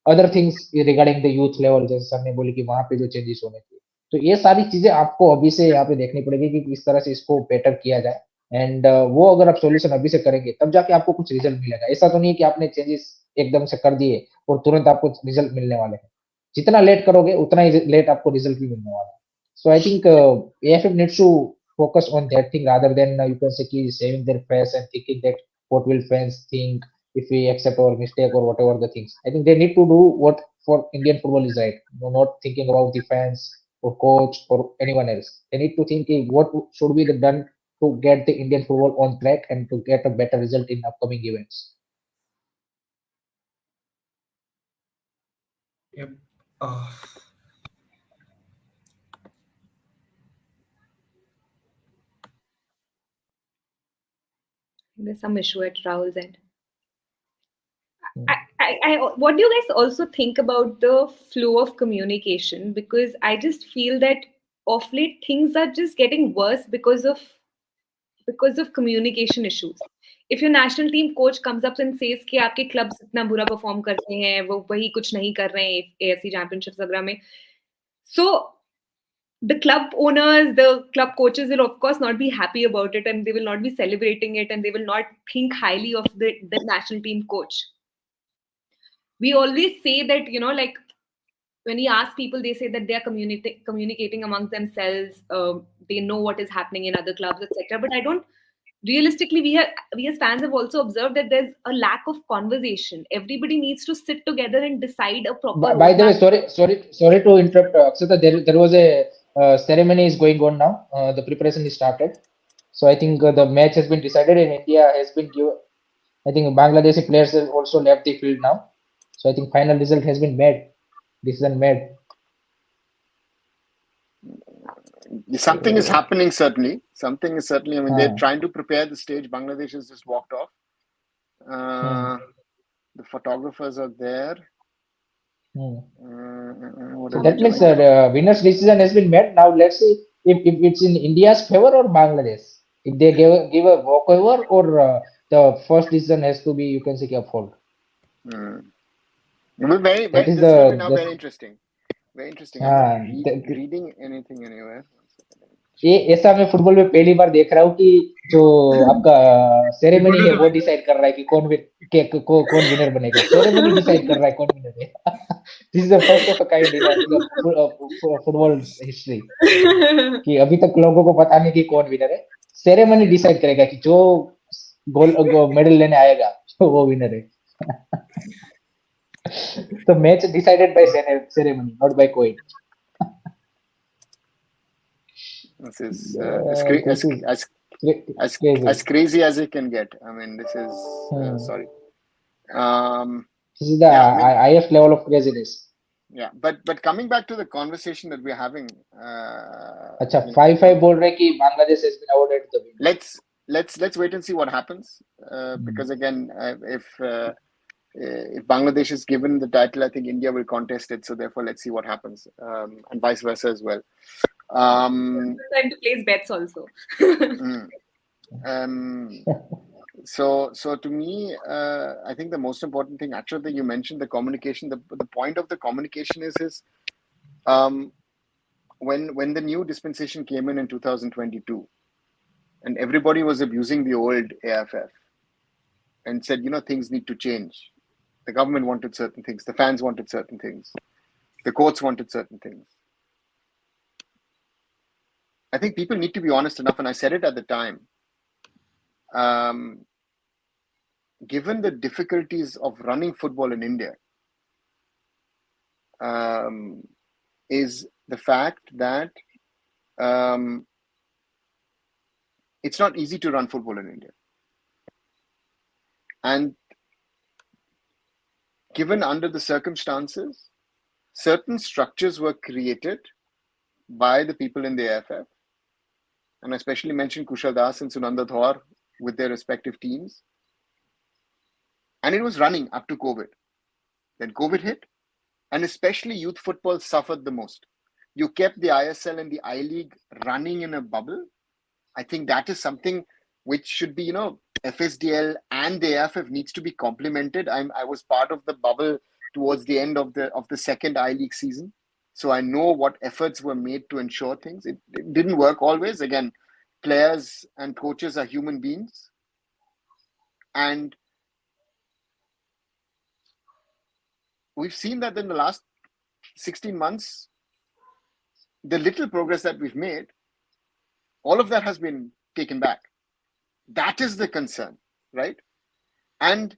Other things regarding the youth level, जैसे सर ने बोली कि वहां पे जो चेंजेस होने थे, तो ये सारी चीजें आपको अभी से यहाँ पे देखनी पड़ेगी कि किस तरह से इसको बेटर किया जाए. एंड वो अगर आप सॉल्यूशन अभी से करेंगे तब जाके आपको कुछ रिजल्ट मिलेगा. ऐसा तो नहीं है कि आपने चेंजेस एकदम से कर दिए और तुरंत आपको रिजल्ट मिलने वाले हैं. जितना लेट करोगे उतना ही लेट आपको रिजल्ट भी मिलने वाला है. So I think AFF needs to focus on that thing rather than you can say कि saving their face and thinking that what will fans think if we accept our mistake or whatever the things. I think they need to do what for Indian football is right. No, not thinking about the fans or coach or anyone else. They need to think what should be done to get the Indian football on track and to get a better result in upcoming events. Yep. There's some issue at Rahul's end. What do you guys also think about the flow of communication? Because I just feel that of late things are just getting worse because of communication issues. If your national team coach comes up and says कि आपके clubs इतना बुरा perform करते हैं, वो वही कुछ नहीं कर रहे हैं AFC championships वगैरह में, so the club owners, the club coaches will of course not be happy about it, and they will not be celebrating it, and they will not think highly of the national team coach. We always say that, you know, like when we ask people, they say that they are communicating amongst themselves. They know what is happening in other clubs, etc. But I don't. Realistically, we as fans have also observed that there's a lack of conversation. Everybody needs to sit together and decide a proper. By the way, sorry to interrupt, Akshata. There was a ceremony is going on now. The preparation is started. So I think the match has been decided and India has been given. I think Bangladeshi players have also left the field now. So I think final result has been made. Decision made. Something is happening, certainly. Something is certainly. I mean, they're trying to prepare the stage. Bangladesh has just walked off. The photographers are there. So that means winner's decision has been made. Now let's see if it's in India's favor or Bangladesh. If they give a walkover or the first decision has to be, you can say, upheld. Very, That is this will be now very interesting. Very interesting. I'm reading anything anywhere. ये ऐसा मैं football में पहली बार देख रहा हूँ कि जो आपका सेरेमनी है वो डिसाइड कर रहा है कि कौन विनर बनेगा. सेरेमनी डिसाइड कर रहा है कौन विनर है. This is the first of a kind in football history कि अभी तक लोगों को पता नहीं कि कौन विनर है. सेरेमनी डिसाइड करेगा कि जो गोल्ड मेडल लेने आएगा वो विनर है. तो match decided by ceremony, not by coin. This is as crazy as it can get. I mean, this is sorry. This is the IF level of craziness. Yeah, but coming back to the conversation that we're having. अच्छा 5-5 बोल रहे कि Bangladesh has been awarded the win. Let's wait and see what happens. Because again, if Bangladesh is given the title, I think India will contest it. So therefore, let's see what happens, and vice versa as well. Time to place bets also. So to me, I think the most important thing, actually, that you mentioned the communication. The point of the communication is when the new dispensation came in 2022, and everybody was abusing the old AFF and said, things need to change. The government wanted certain things, the fans wanted certain things, the courts wanted certain things. I think people need to be honest enough, and I said it at the time. Given the difficulties of running football in India, is the fact that it's not easy to run football in India. And given under the circumstances, certain structures were created by the people in the AFF, and I especially mentioned Kushal Das and Sunanda Thor with their respective teams. And it was running up to COVID. Then COVID hit, and especially youth football suffered the most. You kept the ISL and the I-League running in a bubble. I think that is something which should be, FSDL and the AFF needs to be complemented. I was part of the bubble towards the end of the second I-League season. So I know what efforts were made to ensure things. It didn't work always. Again, players and coaches are human beings. And we've seen that in the last 16 months, the little progress that we've made, all of that has been taken back. That is the concern, right? And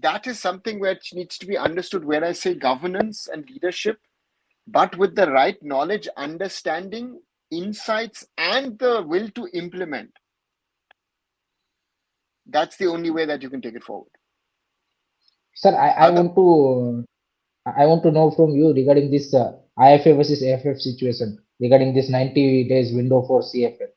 that is something which needs to be understood where I say governance and leadership, but with the right knowledge, understanding, insights, and the will to implement. That's the only way that you can take it forward. Sir, I want to know from you regarding this IFA versus AFF situation, regarding this 90 days window for CFL.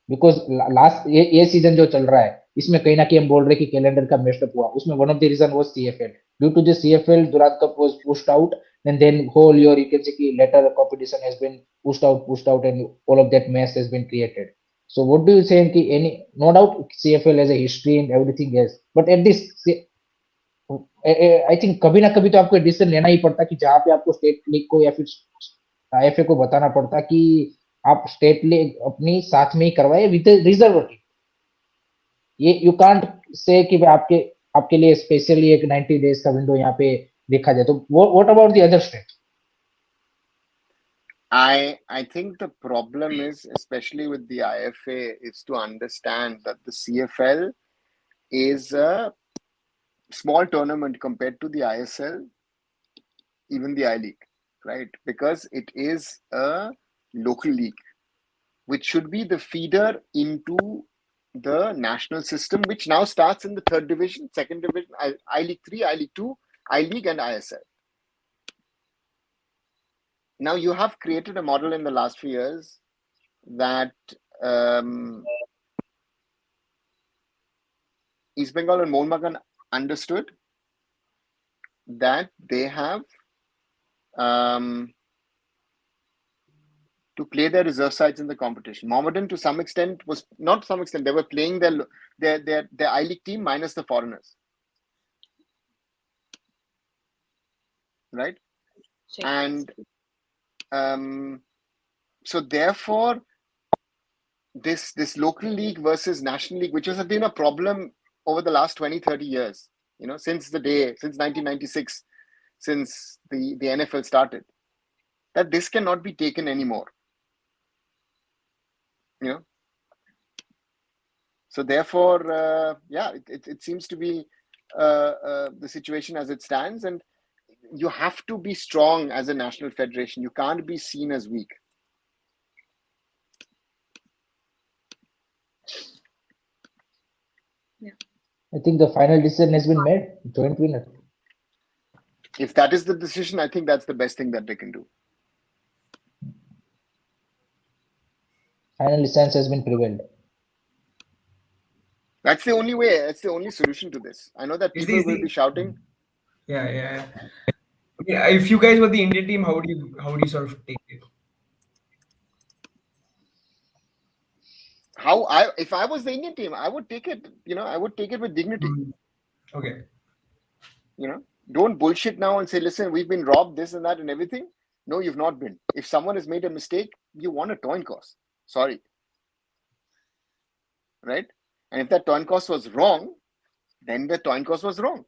Because last ये season जो चल रहा है इसमें कहीं ना कहीं हम बोल रहे हैं कि कैलेंडर का मेस्टअप हुआ, उसमें one of the reason was CFL. Due to the CFL Durand Cup was pushed out, and then whole year you can see कि later competition has been pushed out and all of that mess has been created. So what do you say कि any, no doubt CFL has a history and everything else, but at this I think कभी ना कभी तो आपको decision लेना ही पड़ता कि जहाँ पे आपको स्टेट लीग को या फिर आईएफए को बताना पड़ता कि आप स्टेट लीग अपनी साथ में ही करवाए विद रिजर्व टीम. ये यू कांट से कि आपके लिए स्पेशली एक 90 डेज का विंडो यहाँ पे देखा जाए. तो what about the other state? I think the problem is, especially with the IFA, is to understand that the CFL is a small tournament compared to the ISL, even the I-League, right? Because it is a local league, which should be the feeder into the national system, which now starts in the third division, second division, I-League 3, I-League 2, I-League and ISL. Now you have created a model in the last few years that East Bengal and Mohun Bagan understood that they have to play their reserve sides in the competition. Mohammedan, to some extent, was not some extent, they were playing their I-League team minus the foreigners, right? Sure. And so therefore, this local league versus national league, which has been a problem over the last 20-30 years, since 1996, since the NFL started, that this cannot be taken anymore. So therefore, it seems to be the situation as it stands, and you have to be strong as a national federation. You can't be seen as weak. Yeah. I think the final decision has been made, joint winner. If that is the decision, I think that's the best thing that they can do. Final stance has been prevailed. That's the only way. That's the only solution to this. I know that people will be shouting. Yeah. If you guys were the Indian team, how would you sort of take it? if I was the Indian team, I would take it. I would take it with dignity. Okay. Don't bullshit now and say, listen, we've been robbed, this and that and everything. No, you've not been. If someone has made a mistake, you want a toin cost. Sorry. Right? And if that toin cost was wrong, then the toin cost was wrong.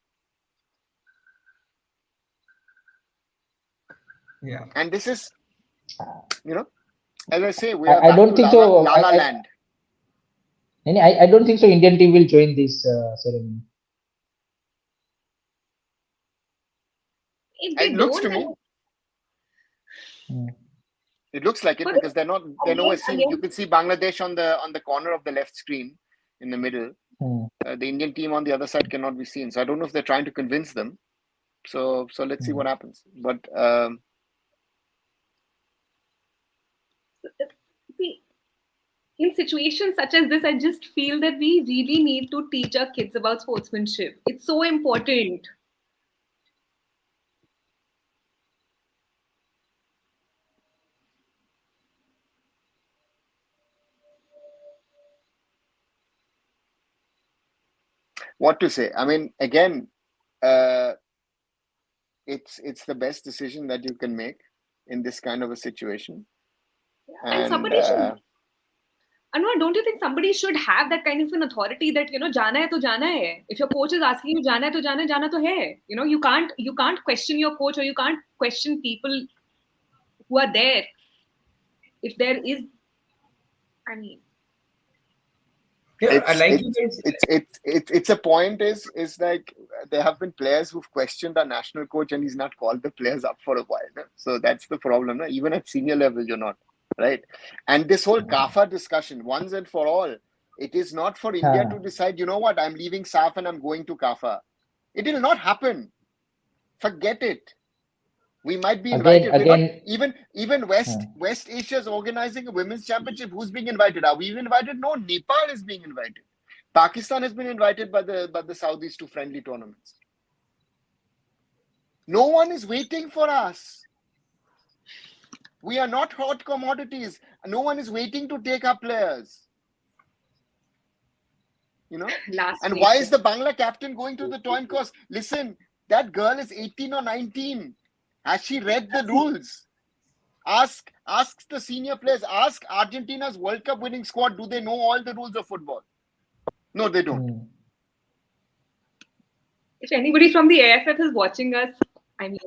Yeah. And this is, as I say, we I don't think so. La La Land. I don't think so. Indian team will join this ceremony. If they It looks don't, to me. Hmm. It looks like it But because they're nowhere seen. You can see Bangladesh on the corner of the left screen in the middle. The Indian team on the other side cannot be seen. So I don't know if they're trying to convince them. So let's see what happens. But see, in situations such as this, I just feel that we really need to teach our kids about sportsmanship. It's so important. what to say? I mean, again, it's the best decision that you can make in this kind of a situation. And somebody should. Anwar, don't you think somebody should have that kind of an authority that jana hai to jana hai. If your coach is asking you jana hai to jana to hai. You can't question your coach, or you can't question people who are there. If there is, I mean, yeah, it's a point is like there have been players who've questioned our national coach and he's not called the players up for a while. No? So that's the problem. No? Even at senior level, you're not. Right. And this whole CAFA discussion, once and for all, it is not for India to decide, you know what, I'm leaving SAF and I'm going to CAFA. It will not happen. Forget it. We might be invited. Even West Asia is organizing a women's championship. Who's being invited? Are we invited? No, Nepal is being invited. Pakistan has been invited by the Saudis to friendly tournaments. No one is waiting for us. We are not hot commodities. No one is waiting to take our players. And why is the Bangla captain going to the toin course? Listen, that girl is 18 or 19. Has she read the rules? Ask the senior players. Ask Argentina's World Cup winning squad. Do they know all the rules of football? No, they don't. If anybody from the aiff is watching us, I mean,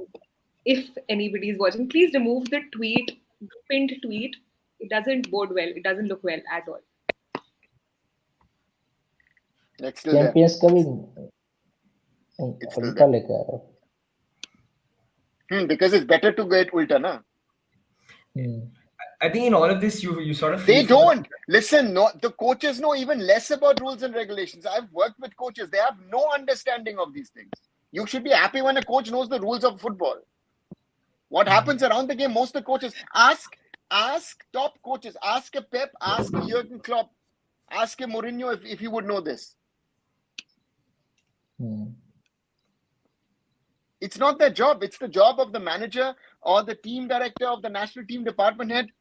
if anybody is watching, please remove the tweet, the pinned tweet. It doesn't bode well. It doesn't look well at all. It's still Champions coming. Because it's better to get ulta, na? I think in all of this, you sort of. They don't listen. No, the coaches know even less about rules and regulations. I've worked with coaches; they have no understanding of these things. You should be happy when a coach knows the rules of football. What happens around the game? Most of the coaches ask top coaches. Ask a Pep. Ask a Jurgen Klopp. Ask a Mourinho if you would know this. It's not their job. It's the job of the manager or the team director of the national team department head.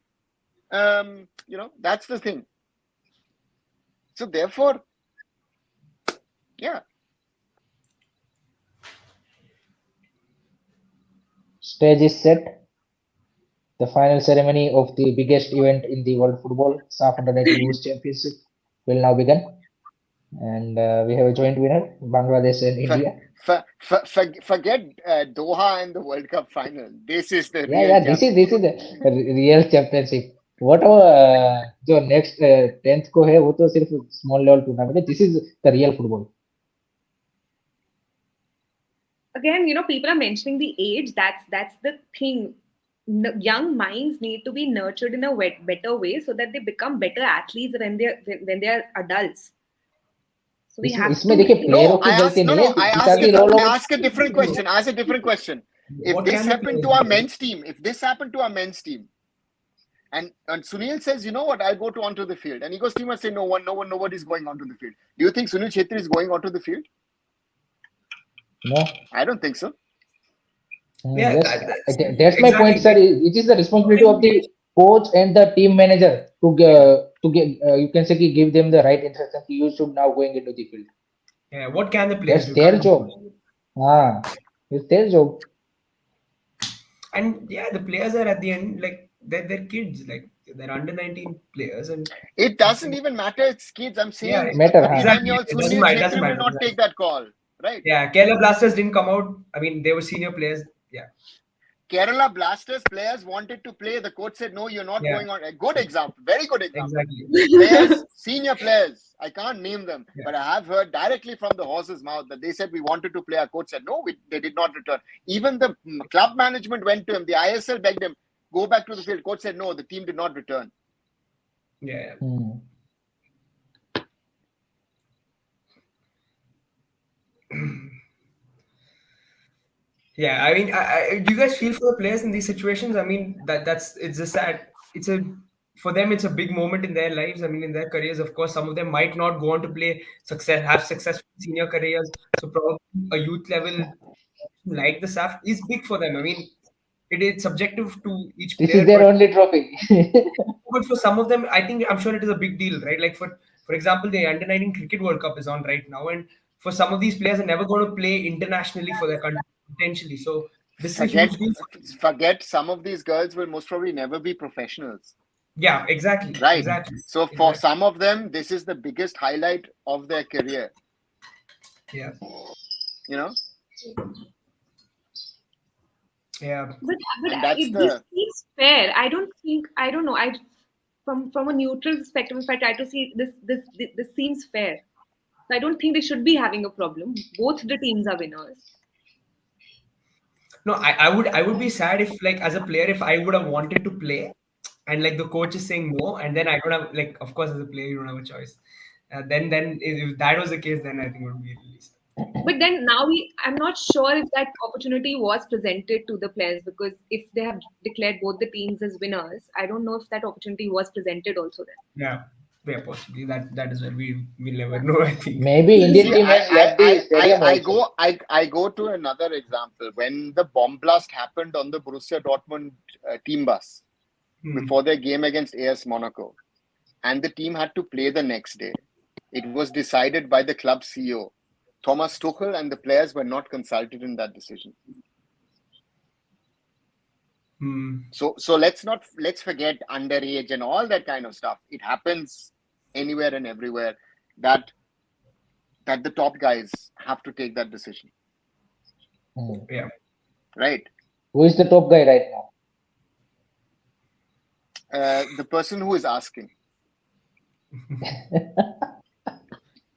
That's the thing. So therefore, yeah. Stage is set. The final ceremony of the biggest event in the world football, SAF Under-19 Women's Championship, will now begin. And we have a joint winner, Bangladesh and India. Forget Doha and the World Cup final. This is the real this is the real championship. Whatever जो next 10th को है वो तो सिर्फ small level tournament है. This is the real football. Again, people are mentioning the age. That's the thing. Young minds need to be nurtured in a better way so that they become better athletes when they are adults. So we have to. I ask a different question. If this happened to our men's team, and Sunil says, you know what, I'll go onto the field, and he goes, team must say, nobody's going onto the field. Do you think Sunil Chhetri is going onto the field? No, I don't think so. Yeah, that's my point, sir. It is the responsibility of the coach and the team manager to to give, you can say, give them the right instruction. You should now going into the field. Yeah, what can the players That's do? their Can't job. It's their job. And yeah, the players are at the end like they're kids, like they're under 19 players, and It doesn't even matter. It's kids. I'm yeah, saying a Matter, 39-year-old it doesn't Sunil matter. It doesn't Chhetri will matter. not take that call, right? Yeah, Kerala Blasters didn't come out. I mean, they were senior players. Yeah, Kerala Blasters players wanted to play. The coach said, no, you're not yeah, going on. A good example. Very good example. exactly. Players, senior players, I can't name them, Yeah. but I have heard directly from the horse's mouth that they said we wanted to play. Our coach said, no, they did not return. Even the club management went to him. The ISL begged him, go back to the field. Coach said, no, the team did not return. Yeah. Yeah, I mean, do you guys feel for the players in these situations? I mean, it's a sad, it's a for them, it's a big moment in their lives. I mean, in their careers, of course, some of them might not go on to have successful senior careers. So probably a youth level like the SAF is big for them. I mean, it is subjective to each This is player, their but only trophy. for some of them, I'm sure it is a big deal, right? Like for example, the Under 19 Cricket World Cup is on right now, and for some of these players are never going to play internationally for their country potentially. So this is a huge deal. Forget some of these girls will most probably never be professionals. Yeah, exactly. Right. Exactly. So for some of them, this is the biggest highlight of their career. Yeah. You know? Yeah. But that's this seems fair. I don't know. From a neutral perspective, if I try to see this seems fair. So I don't think they should be having a problem. Both the teams are winners. No, I would be sad if, like, as a player, if I would have wanted to play and like the coach is saying no, and then I don't have, like, of course as a player you don't have a choice. Then if that was the case, then I think it would be really sad. But then now I'm not sure if that opportunity was presented to the players, because if they have declared both the teams as winners, I don't know if that opportunity was presented also then. Yeah, possibly that is where we'll never know. I think Maybe Indian team has left the stadium also. I go to another example. When the bomb blast happened on the Borussia Dortmund team bus before their game against AS Monaco, and the team had to play the next day, it was decided by the club CEO, Thomas Tuchel, and the players were not consulted in that decision. So let's forget underage and all that kind of stuff. It happens anywhere and everywhere that the top guys have to take that decision. Yeah. Right. Who is the top guy right now? The person who is asking.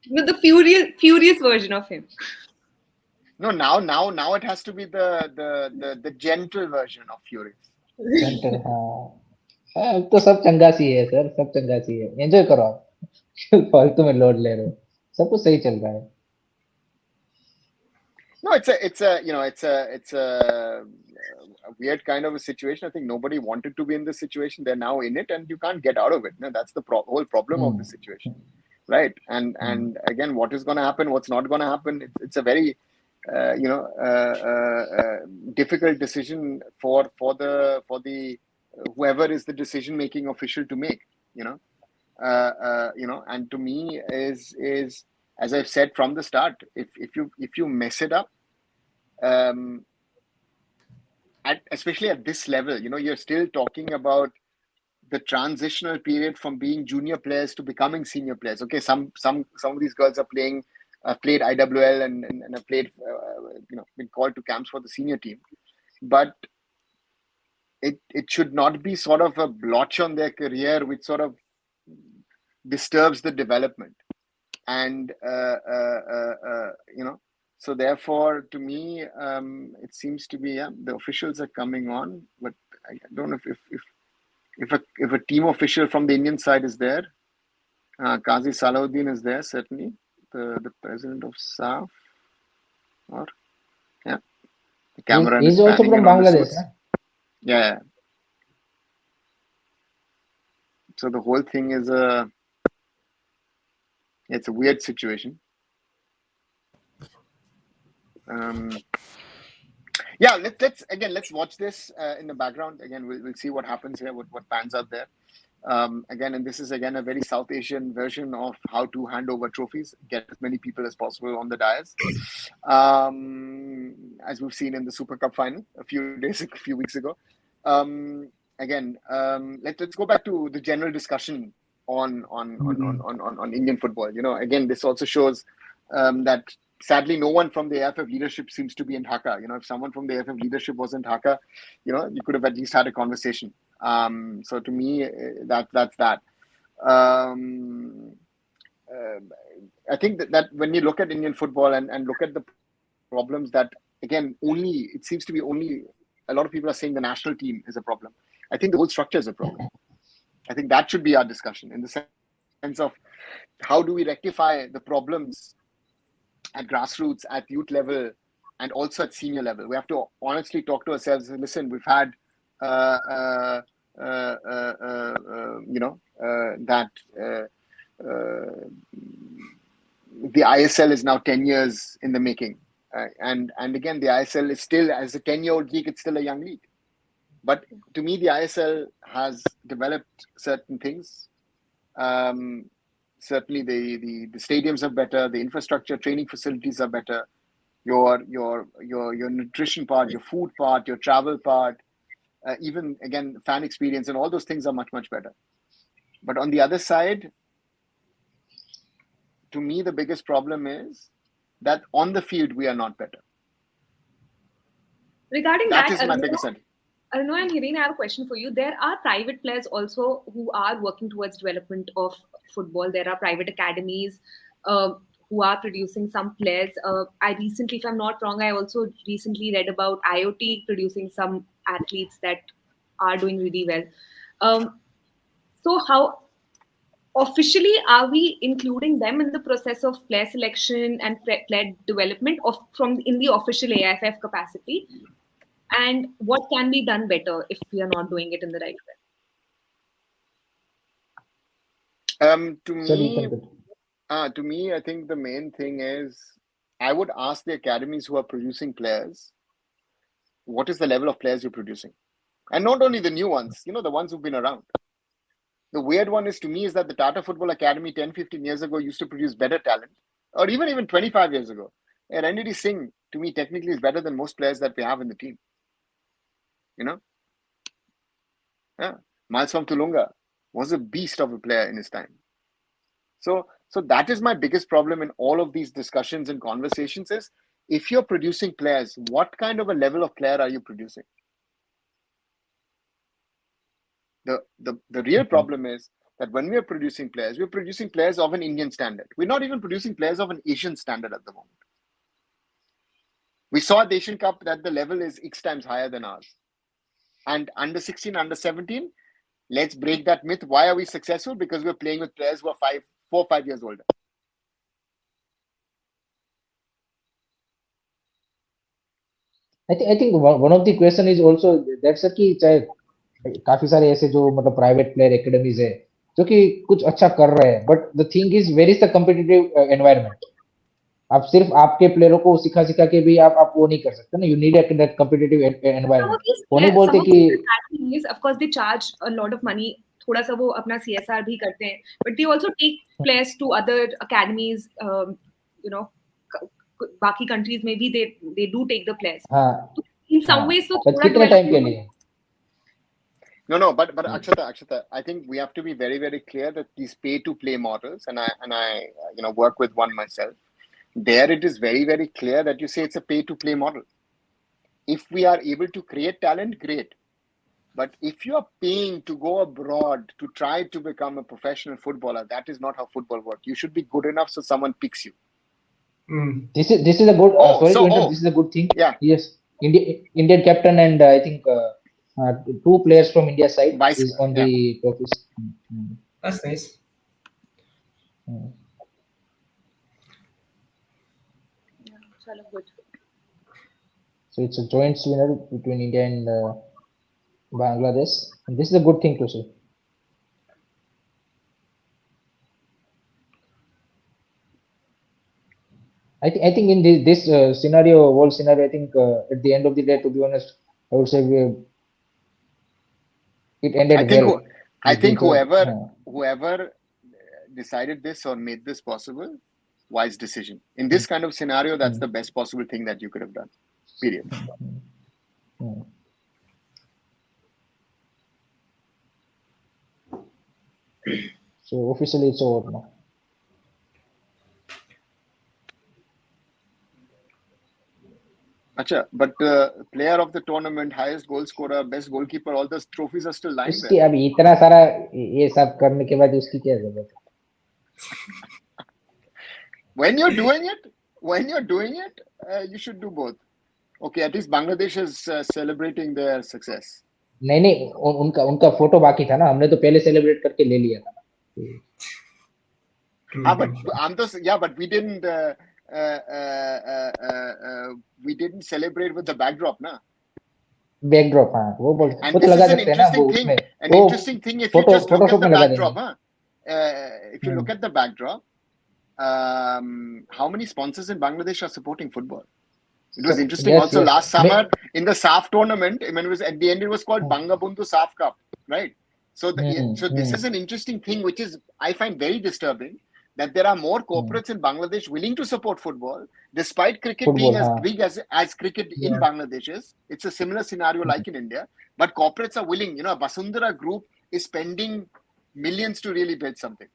With the furious version of him. No, now it has to be the gentle version of furious. Gentle, अब तो सब चंगा सी है sir, सब चंगा सी है, enjoy करो आप, फालतू में लोड ले रहे हो, सब कुछ सही चल रहा है. No, it's a weird kind of a situation. I think nobody wanted to be in this situation. They're now in it, and you can't get out of it. No, that's the whole problem of the situation, right? And again, what is going to happen? What's not going to happen? It's a very difficult decision for the whoever is the decision making official to make. And to me is as I've said from the start, if you mess it up, especially at this level, you're still talking about the transitional period from being junior players to becoming senior players. Okay, some of these girls are played IWL and have played, been called to camps for the senior team, but it should not be sort of a blotch on their career which sort of disturbs the development. And so therefore, to me, it seems to be the officials are coming on, but I don't know if a team official from the Indian side is there. Qazi Salahuddin is there, certainly, the president of SAF. Or the camera He's also from Bangladesh, huh? Yeah. So the whole thing is it's a weird situation. Let's watch this in the background. Again, we'll see what happens here, what pans out there. Again, and this is again a very South Asian version of how to hand over trophies, get as many people as possible on the dais. As we've seen in the Super Cup final a few weeks ago. Again, let's go back to the general discussion on Indian football. Again, this also shows that sadly no one from the AIF leadership seems to be in Dhaka. If someone from the AIF leadership was in Dhaka, you could have at least had a conversation. So to me, that's that. I think that when you look at Indian football and look at the problems that, again, it seems to be only a lot of people are saying the national team is a problem. I think the whole structure is a problem. I think that should be our discussion in the sense of how do we rectify the problems at grassroots, at youth level, and also at senior level. We have to honestly talk to ourselves and listen, we've had that the ISL is now 10 years in the making. And again, the ISL is still, as a 10-year-old league, it's still a young league. But to me, the ISL has developed certain things. Certainly, the stadiums are better, the infrastructure, training facilities are better. Your nutrition part, your food part, your travel part, even again fan experience, and all those things are much better. But on the other side, to me, the biggest problem is that on the field we are not better. Regarding that is my biggest sentence. Arno and Hiren, I have a question for you. There are private players also who are working towards development of football. There are private academies who are producing some players. I recently, if I'm not wrong, I also recently read about IoT producing some athletes that are doing really well. So how officially are we including them in the process of player selection and player development in the official AIF capacity? And what can be done better if we are not doing it in the right way? To me, I think the main thing is I would ask the academies who are producing players, what is the level of players you're producing? And not only the new ones, the ones who've been around. The weird one is, to me, is that the Tata Football Academy 10, 15 years ago used to produce better talent, or even 25 years ago. And Ranjit Singh, to me, technically is better than most players that we have in the team. Yeah. Malswam Tulunga was a beast of a player in his time. So that is my biggest problem in all of these discussions and conversations is, if you're producing players, what kind of a level of player are you producing? The real problem is that when we are producing players, we're producing players of an Indian standard. We're not even producing players of an Asian standard at the moment. We saw at the Asian Cup that the level is X times higher than ours. And under 16, under 17, let's break that myth. Why are we successful? Because we're playing with players who are 4 or 5 years older. I think one of the question is also that's कि चाहे काफी सारे ऐसे जो मतलब private player academies है जो कि कुछ अच्छा कर रहे हैं, but the thing is where is the competitive environment. आप सिर्फ आपके प्लेयरों को सिखा के भी आप वो नहीं कर सकते ना. You need that competitive environment. वो नहीं बोलते कि of course they charge a lot of money, थोड़ा सा वो अपना CSR भी करते हैं, but they also take players to other academies. बाकी कंट्रीज में भी they do take the players. हां, इन सम वेज तो थोड़ा कितने टाइम के लिए? No, but Akshata, I think we have to be very, very clear that these pay-to-play models, and I work with one myself. There, it is very, very clear that you say it's a pay-to-play model. If we are able to create talent, great. But if you are paying to go abroad to try to become a professional footballer, that is not how football works. You should be good enough so someone picks you. This is a good. This is a good thing. Yeah. Yes, Indian captain and I think 2 players from India side is on the office. That's nice. So it's a joint winner between India and Bangladesh, and this is a good thing to see. I think in this scenario, world scenario, I think at the end of the day, to be honest, I would say it ended well. I think देखो whoever decided this or made this possible, wise decision. In this kind of scenario, that's the best possible thing that you could have done. Period. So officially it's over now. Acha, but player of the tournament, highest goal scorer, best goalkeeper, all those trophies are still lying उसकी there. अब इतना सारा ये सब करने के बाद उसकी क्या जरूरत है? When you're doing it, you should do both. Okay, at least Bangladesh is celebrating their success. नहीं उनका फोटो बाकी था ना, हमने तो पहले सेलिब्रेट करके ले लिया था. But we didn't. We didn't celebrate with the backdrop, na. Backdrop, हाँ, वो बोल. And वो तो this लगा is an सकते हैं ना वो interesting thing. उसमें. An interesting thing if you just look at the backdrop, huh? If you look at the backdrop, how many sponsors in Bangladesh are supporting football? It was interesting. Yes, also, yes. last summer in the SAF tournament, I mean, it was at the end. It was called Bangabundu SAF Cup, right? So, this is an interesting thing, which is I find very disturbing. That there are more corporates in Bangladesh willing to support football, despite cricket being as big as cricket in Bangladesh is. It's a similar scenario like in India, but corporates are willing. You know, Basundhara Group is spending millions to really build something.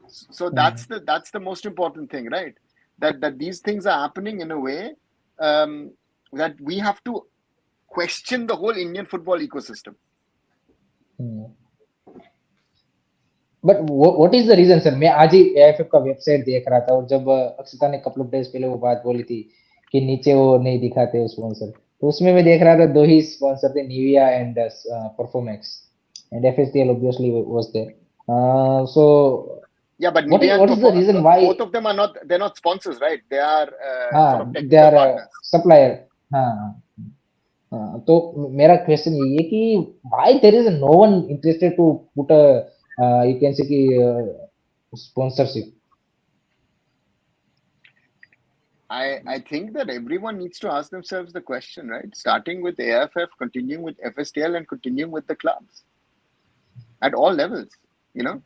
So that's the most important thing, right? That these things are happening in a way that we have to question the whole Indian football ecosystem. But what is the reason sir? मैं आज ही AIF का website देख रहा था और जब अक्षता ने couple of days पहले वो बात बोली थी कि नीचे वो नहीं दिखाते स्पॉन्सर, तो उसमें मैं देख रहा था दो ही स्पॉन्सर थे, Nivia and Performax, and FSTL obviously was there. So yeah, but what is the reason why both of them are not, they're not sponsors, right? They are sort of they technical are partners, supplier. तो मेरा question यही है कि why there is no one interested to put a you can say कि sponsorship. I think that everyone needs to ask themselves the question, right? Starting with AIF, continuing with FSTL, and continuing with the clubs at all levels. You know,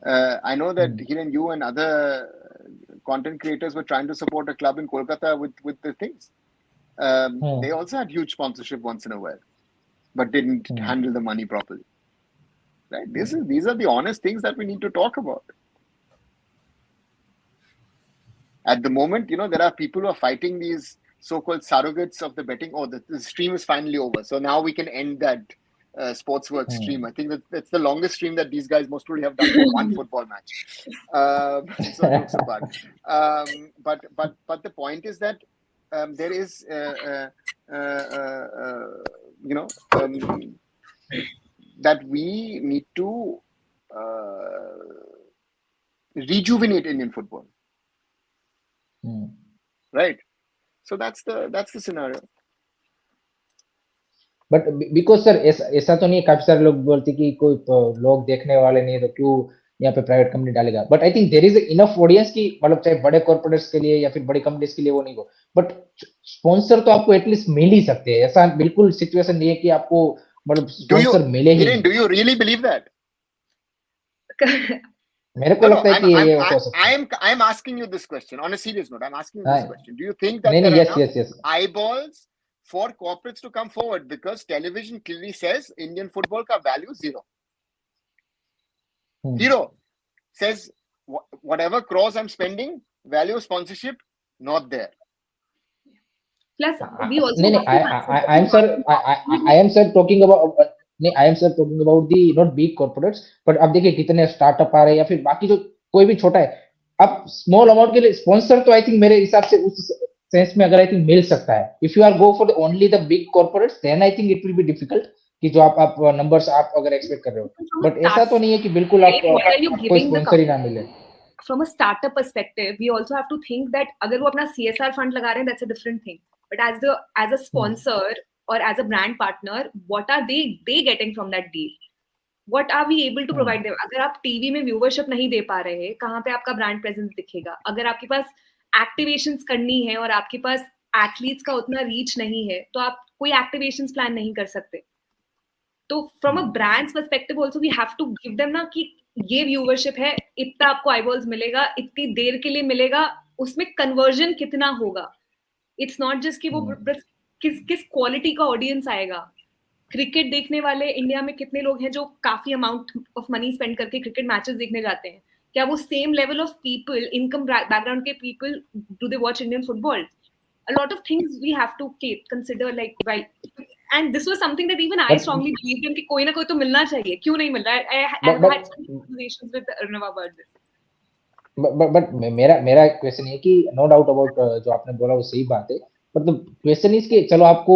I know that Hiren, you and other content creators were trying to support a club in Kolkata with the things. They also had huge sponsorship once in a while, but didn't handle the money properly. Right? These are the honest things that we need to talk about. At the moment, you know, there are people who are fighting these so-called surrogates of the betting. Oh, the stream is finally over, so now we can end that Sportswork stream. I think that's the longest stream that these guys most probably have done for one football match. So jokes apart. But the point is that there is, you know, that we need to rejuvenate Indian football. Right. So that's the scenario. But because sir ऐसा तो नहीं, काफी सारे लोग बोलते कि कोई लोग देखने वाले नहीं तो क्यों यहाँ पे प्राइवेट कंपनी डालेगा. But I think there is enough audience की, मतलब चाहे बड़े कॉर्पोरेट्स के लिए या फिर बड़ी कंपनीज के लिए वो नहीं हो, बट स्पॉन्सर तो आपको एटलीस्ट मिल ही सकते हैं. ऐसा बिल्कुल सिचुएशन नहीं है कि आपको मतलब स्पॉन्सर मिले ही. Do you really believe that? मेरे को लगता है कि ये हो सकता है. I am asking you this question on a serious note. I'm asking you this question. Do you think that there are enough eyeballs for corporates to come forward? Because television clearly says Indian football ka value zero. Zero. Says whatever crores I'm spending, value of sponsorship not there. Plus, we also I am sir talking about I am sir talking about the not big corporates, but अब देखिए कितने startup आ रहे हैं या फिर बाकी जो कोई भी छोटा है, अब स्मॉल अमाउंट के लिए स्पॉन्सर तो आई थिंक मेरे हिसाब से उस सेंस में अगर आई थिंक मिल सकता है. If you are go for only the big corporates then I think it will be difficult कि जो आप नंबर्स आप अगर एक्सपेक्ट कर रहे हो. बट ऐसा तो नहीं है कि बिल्कुल आप कोई स्पॉन्सर ही ना मिले. From a startup perspective, we also have to think that अगर वो अपना CSR fund लगा रहे हैं, that's a different thing. But as a sponsor or as a brand partner, what are they getting from that deal? What are we able to provide them? अगर आप TV में viewership नहीं दे पा रहे हैं, कहाँ पे आपका ब्रांड प्रेजेंस दिखेगा? अगर आपके पास एक्टिवेशंस करनी है और आपके पास एथलीट्स का उतना रीच नहीं है, तो आप कोई एक्टिवेशंस प्लान नहीं कर सकते. तो from a brand's perspective also we have to give them ना कि ये व्यूवरशिप है, इतना आपको आईबॉल्स मिलेगा, इतनी देर के लिए मिलेगा, उसमें कन्वर्जन कितना होगा. इट्स नॉट जस्ट कि वो किस क्वालिटी का ऑडियंस आएगा. क्रिकेट देखने वाले इंडिया में कितने लोग हैं जो काफी अमाउंट ऑफ मनी स्पेंड करके क्रिकेट मैचेस देखने जाते हैं. क्या वो same level of people, income background के people, do they watch Indian football? A lot of things we have to consider, like, right. And this was something that even I strongly believed in कि कोई ना कोई तो मिलना चाहिए. क्यों नहीं मिल रहा है? I've had some conversations with Arnav about this. But मेरा क्वेश्चन है कि नो डाउट अबाउट जो आपने बोला वो सही बात है, बट द क्वेश्चन इज कि चलो आपको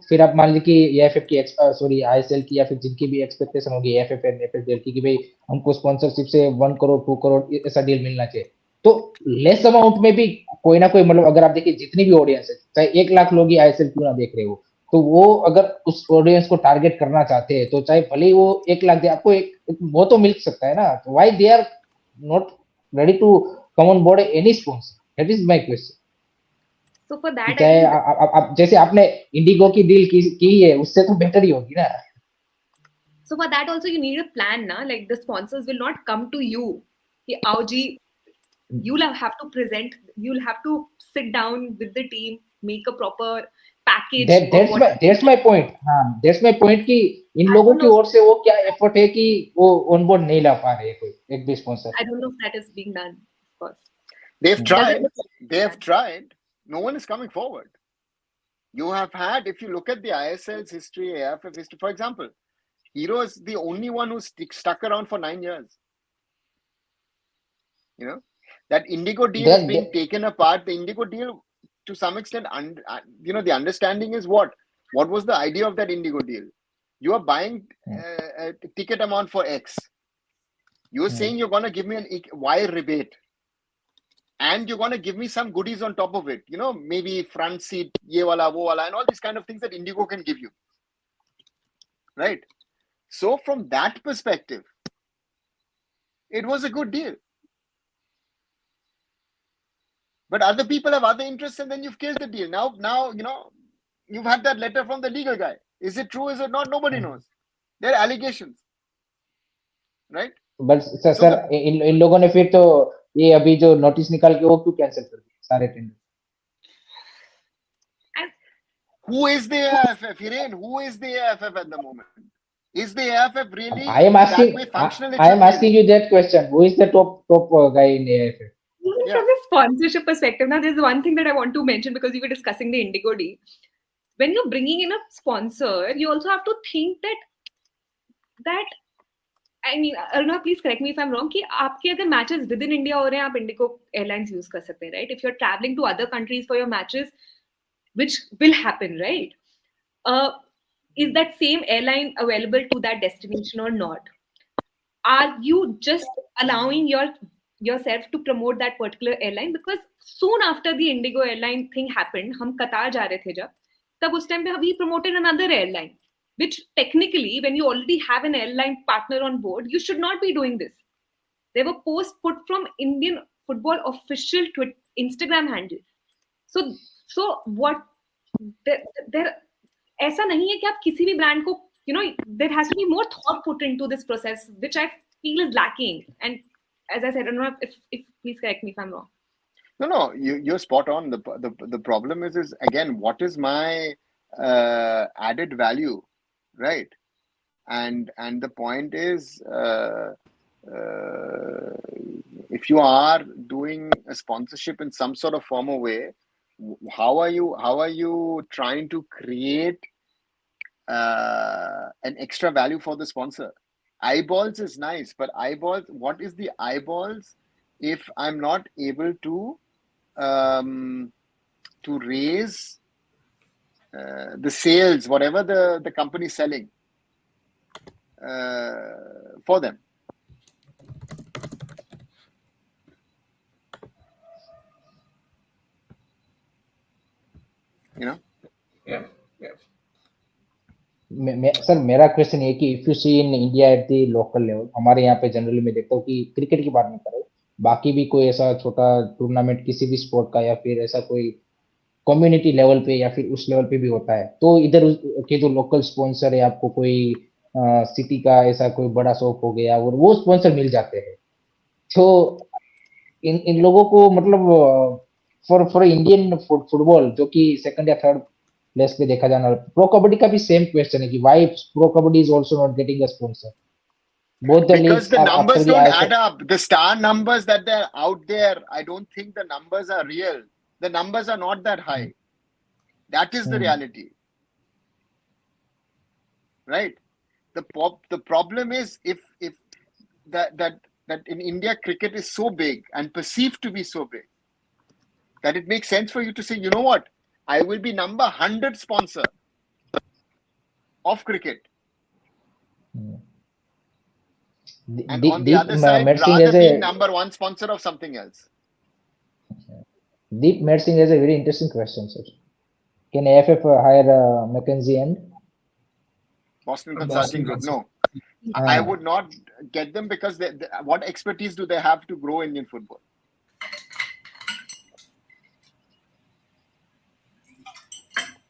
फिर आप मान लीजिए कि एएफएफ की सॉरी आईएसएल की या फिर जिनकी भी एक्सपेक्टेशन होगी एएफएफ एंड एफएफडीएल की कि भाई हमको स्पॉन्सरशिप से 1 करोड़ 2 करोड़ ऐसा डील मिलना चाहिए, तो लेस अमाउंट में भी कोई ना कोई, मतलब अगर आप देखिए जितनी भी ऑडियंस है, चाहे 1 लाख लोग ही आईएसएल क्यों ना देख रहे हो, तो वो अगर उस ऑडियंस को टारगेट करना चाहते हैं तो चाहे भले ही वो 1 लाख दे, आपको एक वो तो मिल सकता है ना. Why they are not ready to come on board any sponsor? That is my question. So for that, चाहे आप जैसे आपने इंडिगो की डील की है, उससे तो बेटर ही होगी ना. So for that also you need a plan ना, like the sponsors will not come to you कि आओ जी, you'll have to present, you'll have to sit down with the team, make a proper package. That's my point. हाँ, that's my point कि इन लोगों की ओर से वो क्या एफर्ट है कि वो ऑन बोर्ड नहीं ला पा रहे कोई एक भी sponsor. I don't know if that is being done, of course. They have tried. No one is coming forward. You have had, if you look at the ISL's history, AFF history, for example, Hero is the only one who's stuck around for 9 years. You know, that Indigo deal is being taken apart. The Indigo deal, to some extent, you know, the understanding is what was the idea of that Indigo deal? You are buying a ticket amount for X. You're saying you're going to give me an Y rebate. And you're going to give me some goodies on top of it. You know, maybe front seat, ye wala, wo wala, and all these kind of things that Indigo can give you. Right? So from that perspective, it was a good deal. But other people have other interests, and then you've killed the deal. Now, you know, you've had that letter from the legal guy. Is it true? Is it not? Nobody knows. There are allegations. Right? But sir, इन लोगों ने फिर तो ये अभी जो notice निकाल के वो क्यों कैंसिल कर दिए सारे tender? Who is the AFF, Hiren? Who is the AFF at the moment? Is the AFF really I am asking, that way functional? I am asking you that question. Who is the top guy in AFF? Even from a sponsorship perspective, now there's one thing that I want to mention because we were discussing the Indigo deal. When you're bringing in a sponsor, you also have to think that I mean, Aruna, please correct me if I'm wrong, कि आपके अगर matches within India हो रहे हैं, आप Indigo Airlines use कर सकते हैं, right? If you're traveling to other countries for your matches, which will happen, right? Is that same airline available to that destination or not? Are you just allowing yourself to promote that particular airline? Because soon after the Indigo airline thing happened, हम कतार जा रहे थे जब, तब उस time पे we promoted another airline. Which technically, when you already have an airline partner on board, you should not be doing this. There were posts put from Indian football official Instagram handle. So what? There ऐसा नहीं है कि आप किसी भी brand को, you know, there has to be more thought put into this process, which I feel is lacking. And as I said, I don't know if please correct me if I'm wrong. No, you're spot on. The problem is again, what is my added value? Right, and the point is, if you are doing a sponsorship in some sort of formal way, how are you trying to create an extra value for the sponsor? Eyeballs is nice, but eyeballs, what is the eyeballs if I'm not able to raise the sales, whatever the company is selling for them? You know? Yeah. Sir मेरा question ये कि if you see in India at the local level, हमारे यहाँ पे generally मैं देखता हूँ कि क्रिकेट की बात नहीं कर रहा हूँ, बाकी भी कोई ऐसा छोटा टूर्नामेंट किसी भी स्पोर्ट का या फिर ऐसा कोई कम्युनिटी लेवल पे या फिर उस लेवल पे भी होता है, तो इधर के जो लोकल स्पॉन्सर है, आपको कोई सिटी का ऐसा कोई बड़ा शॉप हो गया और वो स्पॉन्सर मिल जाते हैं। तो इन लोगों को मतलब फॉर इंडियन फुटबॉल जो कि सेकंड या थर्ड प्लेस पे देखा जाना, प्रो कबड्डी का भी सेम क्वेश्चन है कि why pro kabaddi is also not getting a sponsor. Both the Because leagues the are after numbers the don't ISL. add up. The star numbers that they're out there, I don't think the numbers are real. The numbers are not that high. That is the reality, right? The problem is if that in India cricket is so big and perceived to be so big that it makes sense for you to say, you know what, I will be number 100 sponsor of cricket. And on the other side, rather being number one sponsor of something else. Deep Mersing has a very interesting question, sir. Can AFF hire McKinsey and Boston Consulting Group? No. I would not get them because what expertise do they have to grow Indian football?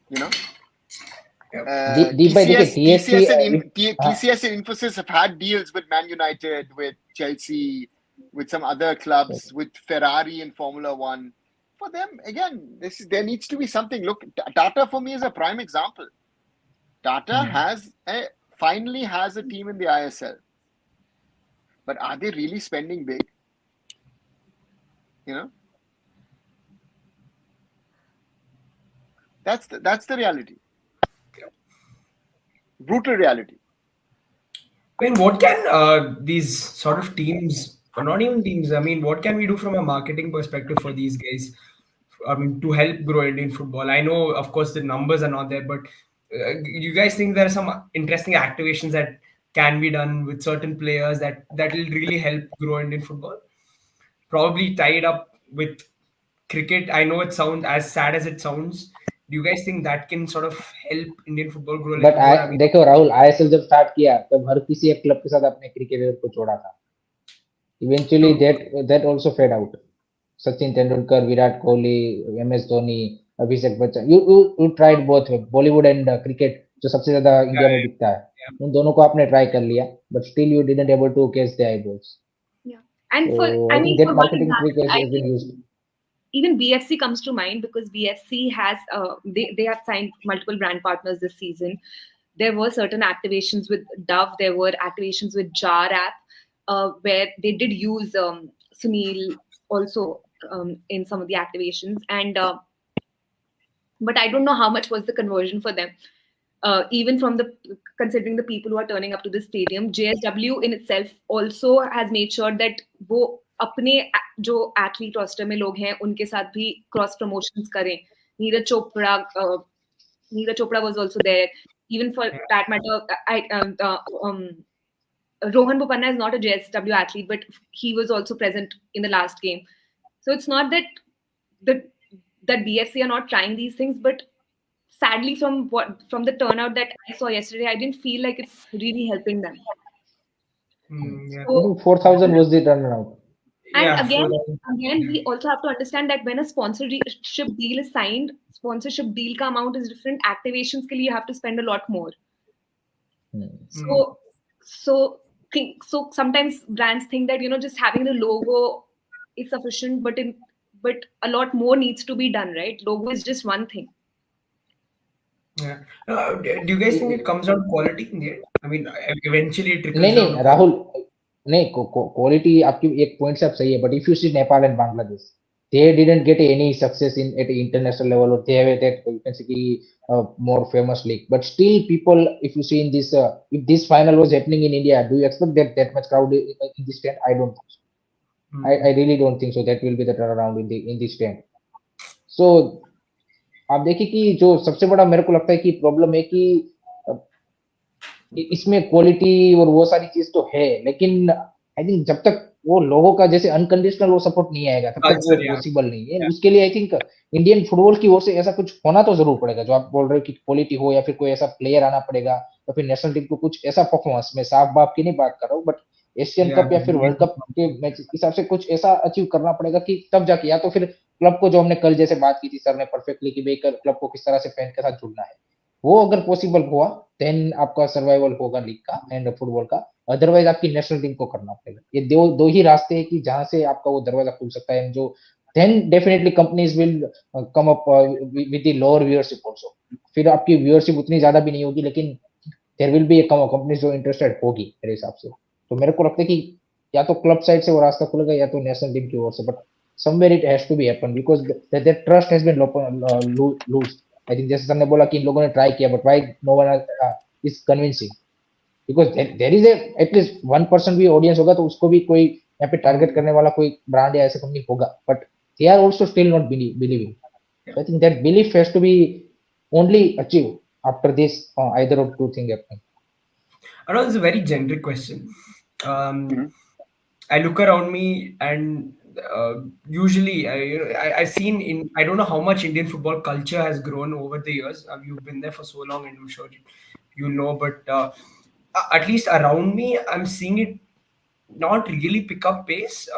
You know? TCS and Infosys have had deals with Man United, with Chelsea, with some other clubs, with Ferrari in Formula One. For them, again, there needs to be something. Look, Tata for me is a prime example. Tata finally has a team in the ISL. But are they really spending big? You know? That's the reality. Brutal reality. I mean, what can these sort of teams, or not even teams, I mean, what can we do from a marketing perspective for these guys? I mean, to help grow Indian football. I know, of course, the numbers are not there, but you guys think there are some interesting activations that can be done with certain players that will really help grow Indian football? Probably tied up with cricket. I know it sounds as sad as it sounds. Do you guys think that can sort of help Indian football grow a little more? I mean, देखो Rahul, ISL जब start किया तब हर किसी एक club के साथ अपने cricketer को जोड़ा था. Eventually that also fade out. Sachin Tendulkar, Virat Kohli, MS Dhoni, Abhishek Bachchan. You tried both Bollywood and cricket जो सबसे ज्यादा इंडिया में बिकता है. उन दोनों को आपने ट्राई कर लिया, but still you didn't able to catch the eyeballs. Yeah, and so I think that marketing trick has been used. Even BFC comes to mind because BFC has they have signed multiple brand partners this season. There were certain activations with Dove. There were activations with Jar app where they did use Sunil also in some of the activations. And but I don't know how much was the conversion for them. Even from considering the people who are turning up to the stadium, JSW in itself also has made sure that वो अपने जो athlete roster में लोग हैं उनके साथ भी cross promotions करें. Neeraj Chopra was also there. Even for that matter, Rohan Bopanna is not a JSW athlete, but he was also present in the last game. So it's not that BFC are not trying these things, but sadly, from the turnout that I saw yesterday, I didn't feel like it's really helping them. So, 4,000 was the turnout. And again, we also have to understand that when a sponsorship deal is signed, sponsorship deal ka amount is different. Activations ke liye you have to spend a lot more. So sometimes brands think that just having the logo is sufficient, but a lot more needs to be done, right? Logo is just one thing. Yeah. Do you guys think it comes down to quality in the end? I mean, eventually it trickles down. नहीं राहुल, नहीं quality आपकी एक point से आप सही है, but if you see Nepal and Bangladesh, they didn't get any success at international level, or they have that you can see more famous league. But still, people, if you see in this, if this final was happening in India, do you expect that much crowd in this stand? I don't think so. I really don't think so. That will be the turnaround in this stand. So आप देखिए कि जो सबसे बड़ा मेरे को लगता है कि प्रॉब्लम है कि इसमें क्वालिटी और वो सारी चीज तो है, लेकिन आई थिंक जब तक वो लोगों का जैसे अनकंडीशनल वो सपोर्ट नहीं आएगा तब तक वो पॉसिबल नहीं है. उसके लिए आई थिंक इंडियन फुटबॉल की ओर से ऐसा कुछ होना तो जरूर पड़ेगा, जो आप बोल रहे हो कि क्वालिटी हो, या फिर कोई ऐसा प्लेयर आना पड़ेगा, या फिर नेशनल टीम को कुछ ऐसा परफॉर्मेंस में साफ बाप की नहीं बात कर रहा हूँ, बट एशियन कप या फिर वर्ल्ड कप के मैच हिसाब से कुछ ऐसा अचीव करना पड़ेगा कि तब जाके, या तो फिर क्लब को, जो हमने कल जैसे बात की थी सर ने परफेक्टली, कि भाई क्लब को किस तरह से फैन के साथ जुड़ना है, वो अगर पॉसिबल हुआ देन आपका सर्वाइवल होगा लीग का एंड फुटबॉल का, अदरवाइज आपकी नेशनल टीम को करना पड़ेगा। ये दो ही रास्ते हैं कि जहां से आपका वो दरवाजा खुल सकता है, जो then definitely companies will come up with the lower viewership also. फिर आपकी व्यूअरशिप उतनी ज्यादा भी नहीं होगी, लेकिन देयर विल बी कंपनीज जो इंटरेस्टेड होगी मेरे हिसाब से। तो मेरे को लगता है कि या तो क्लब साइड से वो रास्ता खुलेगा या तो नेशनल टीम की ओर से, but somewhere it has to be happen because their trust has been lose. I think जैसे सर ने बोला कि इन लोगों ने ट्राई किया, but why no one is convincing? Because there is a at least 1% भी ऑडियंस होगा तो उसको भी कोई यहाँ पे टारगेट करने वाला कोई ब्रांड या ऐसा कंपनी होगा, but they are also still not believing. So I think that belief has to be only achieved after this either of two things happening. I know it's a very generic question. Mhm. I look around me and usually I've seen in, I don't know how much Indian football culture has grown over the years. You've been there for so long and I'm sure you know, but at least around me, I'm seeing it not really pick up pace.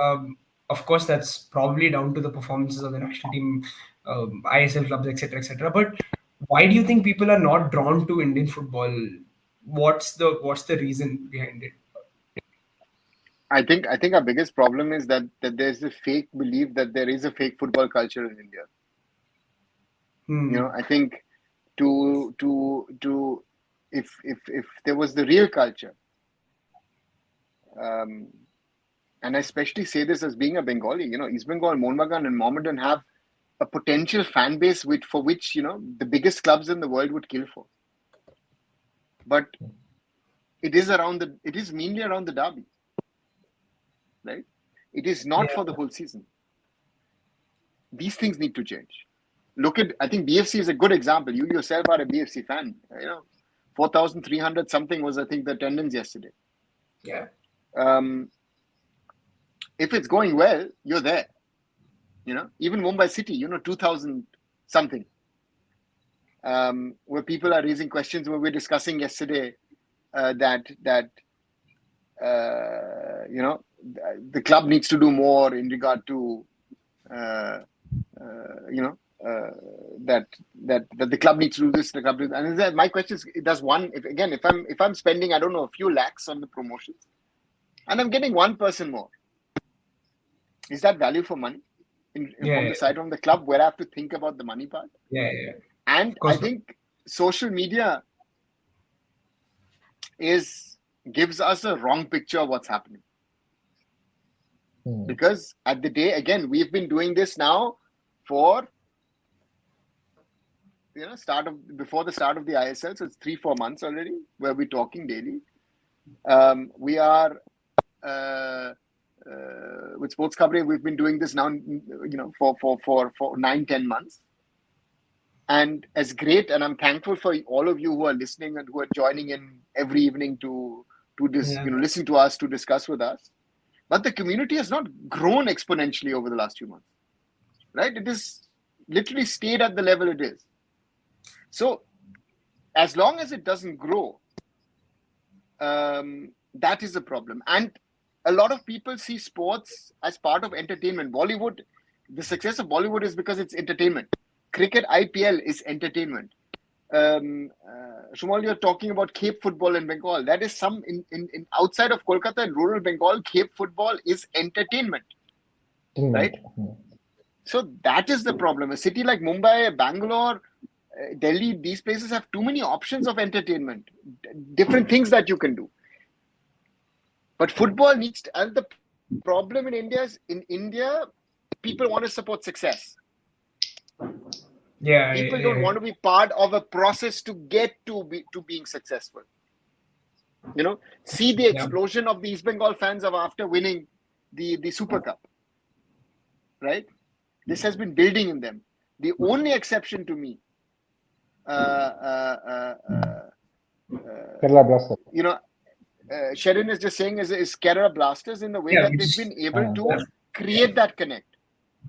Of course, that's probably down to the performances of the national team, ISL clubs, etc., etc. But why do you think people are not drawn to Indian football? What's the reason behind it? I think our biggest problem is that there's a fake belief that there is a fake football culture in India. Hmm. I think to if there was the real culture, um, and I especially say this as being a Bengali, East Bengal, Mohun and Mohammedan have a potential fan base for which the biggest clubs in the world would kill for. But it is mainly around the derby, right? It is not for the whole season. These things need to change. I think BFC is a good example. You yourself are a BFC fan. 4,300 something was, I think, the attendance yesterday. Yeah. If it's going well, you're there. Even Mumbai City, 2,000 something. Where people are raising questions, where we're discussing yesterday that the club needs to do more in regard to that the club needs to do this. The club and my question is, does one if I'm spending, I don't know, a few lakhs on the promotions, and I'm getting one person more, is that value for money from the side of the club, where I have to think about the money part? Yeah. And I think social media gives us a wrong picture of what's happening. Because at the day, again, we've been doing this now for before the start of the ISL, so it's 3-4 months already where we're talking daily. We are with Sports Khabri, we've been doing this now, for 9-10 months. And as great, and I'm thankful for all of you who are listening and who are joining in every evening to this, listen to us, to discuss with us. But the community has not grown exponentially over the last few months, right? It has literally stayed at the level it is. So as long as it doesn't grow, that is a problem. And a lot of people see sports as part of entertainment. Bollywood, the success of Bollywood is because it's entertainment. Cricket, IPL is entertainment. Shumal, you're talking about Cape football in Bengal. That is in outside of Kolkata and rural Bengal, Cape football is entertainment, right? So that is the problem. A city like Mumbai, Bangalore, Delhi, these places have too many options of entertainment, different things that you can do. But football needs to, and the problem in India is, in India, people want to support success. People don't want to be part of a process to get to being successful. See the explosion of the East Bengal fans after winning the Super Cup, right? This has been building in them. The only exception to me, Kerala Blasters. Sherin is just saying is Kerala Blasters, in the way that they've been able to create that connect.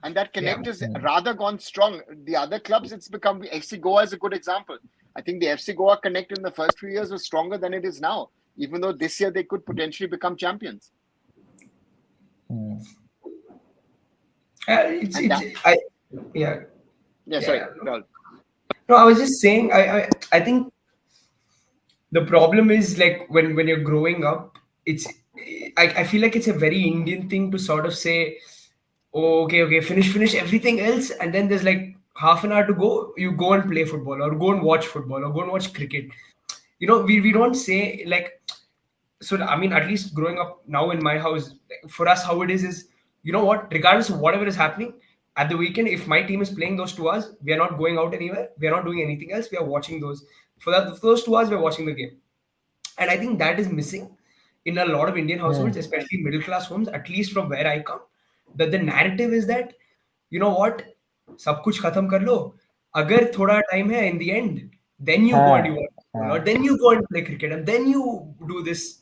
And that connect has rather gone strong. The other clubs, it's become, FC Goa is a good example. I think the FC Goa connect in the first few years was stronger than it is now, even though this year they could potentially become champions. Sorry. No, I was just saying. I think the problem is like when you're growing up, it's I feel like it's a very Indian thing to sort of say, oh, okay, finish everything else, and then there's like half an hour to go. You go and play football, or go and watch football, or go and watch cricket. We don't say like, so I mean, at least growing up now in my house, for us, how it is you know what, regardless of whatever is happening at the weekend, if my team is playing those 2 hours, we are not going out anywhere, we are not doing anything else, we are watching those. For those 2 hours, we're watching the game. And I think that is missing in a lot of Indian households, Hmm. especially middle class homes, at least from where I come. That the narrative is that, you know what, सब कुछ खत्म कर लो, अगर थोड़ा time है in the end, then you go and you हाँ, watch football, or हाँ. then you go and play cricket, and then you do this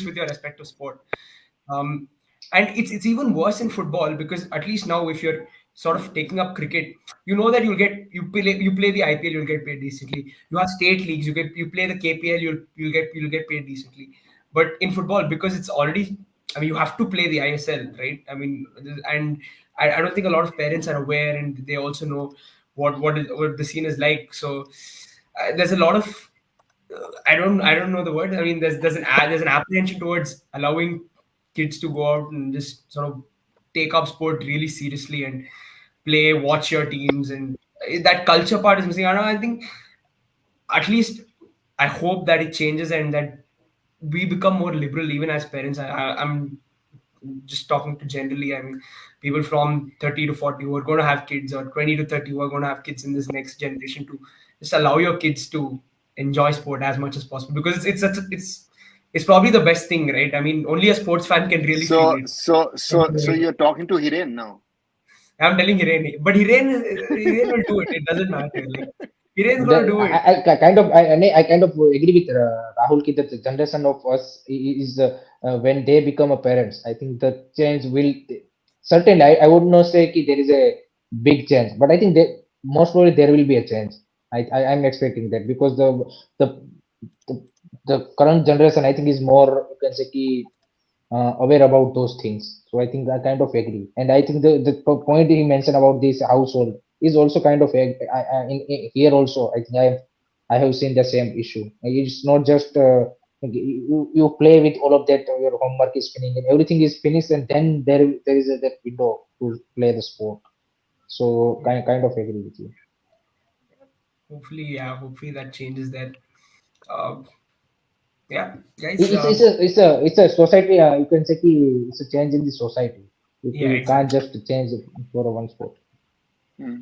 with your respective sport. Um, and it's even worse in football, because at least now, if you're sort of taking up cricket, you know that you play the IPL, you'll get paid decently. You have state leagues, you play the KPL, you'll get paid decently. But in football, because it's already, I mean, you have to play the ISL, right? I mean, and I don't think a lot of parents are aware, and they also know what the scene is like. So there's a lot of I don't know the word. I mean, there's an apprehension towards allowing kids to go out and just sort of take up sport really seriously and play, watch your teams, and that culture part is missing. I think at least I hope that it changes and that we become more liberal even as parents. I'm just talking to generally. I mean, people from 30 to 40 who are going to have kids, or 20 to 30 who are going to have kids in this next generation, to just allow your kids to enjoy sport as much as possible, because it's probably the best thing, right? I mean, only a sports fan can really feel So it. so so so you're talking to Hiren now. I'm telling Hiren, but Hiren will do it. It doesn't matter. Like, Hiren's going to do it. I kind of agree with Rahul ki that the generation of us is when they become a parents. I think the change will certainly. I would not say ki there is a big change, but I think that most probably there will be a change. I'm expecting that because the the, the current generation I think is more, you can say ki aware about those things. So I think I kind of agree, and I think the point he mentioned about this household is also kind of here also. I think I have seen the same issue. It's not just you play with all of that. Your homework is finished and everything is finished, and then there is that window to play the sport. So kind of agree with you. Hopefully, yeah. Hopefully that changes that. Uh, yeah, guys. It's a society. You can say it's a change in the society. Yeah, You can't exactly. just change it for one sport. Hmm.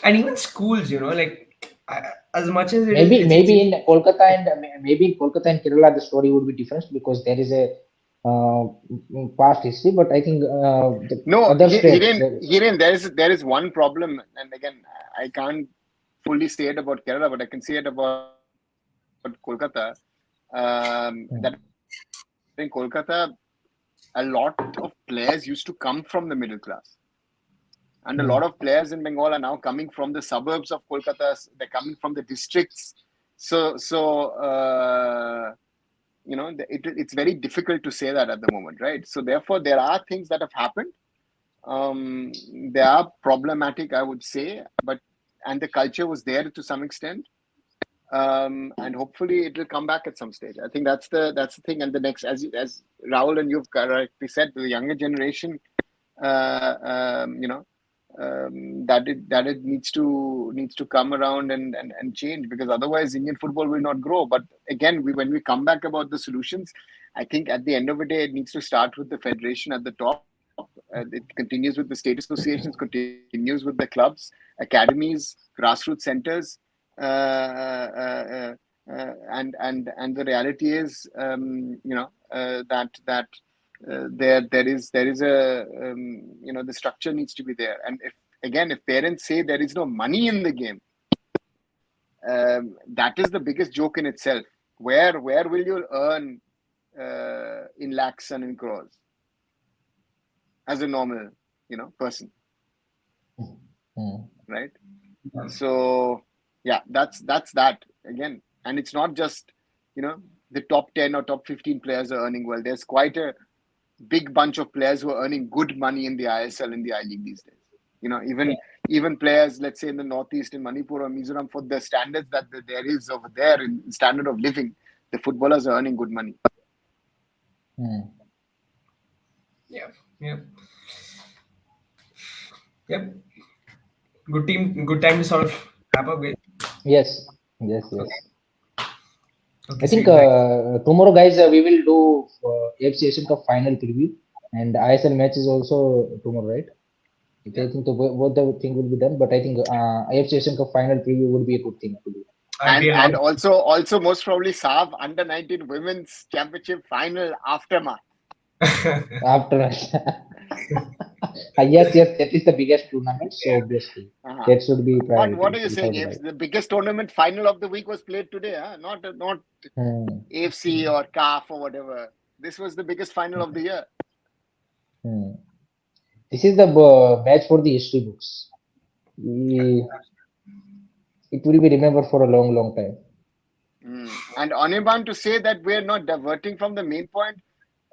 And even schools, like as much as it is, Maybe it's maybe in Kolkata and maybe in Kolkata and Kerala the story would be different because there is a uh, past history. But I think the No, other states, Hiren, there is one problem, and again, I can't fully say it about Kerala, but I can say it about Kolkata. That in Kolkata, a lot of players used to come from the middle class. And a lot of mm, players in Bengal are now coming from the suburbs of Kolkata. They're coming from the districts. It's very difficult to say that at the moment, right? So therefore, there are things that have happened. They are problematic, I would say, and the culture was there to some extent. And hopefully it will come back at some stage. I think that's the thing. And the next, as Rahul and you've correctly said, the younger generation, uh, um, you know, that it needs to come around and change, because otherwise Indian football will not grow. But again, when we come back about the solutions, I think at the end of the day, it needs to start with the federation at the top. It continues with the state associations, continues with the clubs, academies, grassroots centers, and the reality is, that there is a the structure needs to be there. And if parents say there is no money in the game, that is the biggest joke in itself. Where will you earn in lakhs and in crores as a normal person, mm, right? So yeah, that's that again. And it's not just the top 10 or top 15 players are earning well. There's quite a big bunch of players who are earning good money in the ISL, in the I League these days. Even even players, let's say in the Northeast, in Manipur or Mizoram, for the standards that there is over there in standard of living, the footballers are earning good money. Yeah. Yep. Good team. Good time to sort of wrap up with. Yes. Okay, I think sweet. tomorrow, guys, we will do AFC Asian Cup final preview, and ISL match is also tomorrow, right? Yeah. I think both the thing will be done, but I think AFC Asian Cup final preview would be a good thing to do. And also most probably SAV under 19 women's championship final aftermath. After yes, that is the biggest tournament, so obviously that should be priority. What are you saying, AFC? The biggest tournament final of the week was played today, huh? Not AFC or CAF or whatever. This was the biggest final of the year. This is the match for the history books. It will be remembered for a long time. And Anirban, to say that we're not diverting from the main point,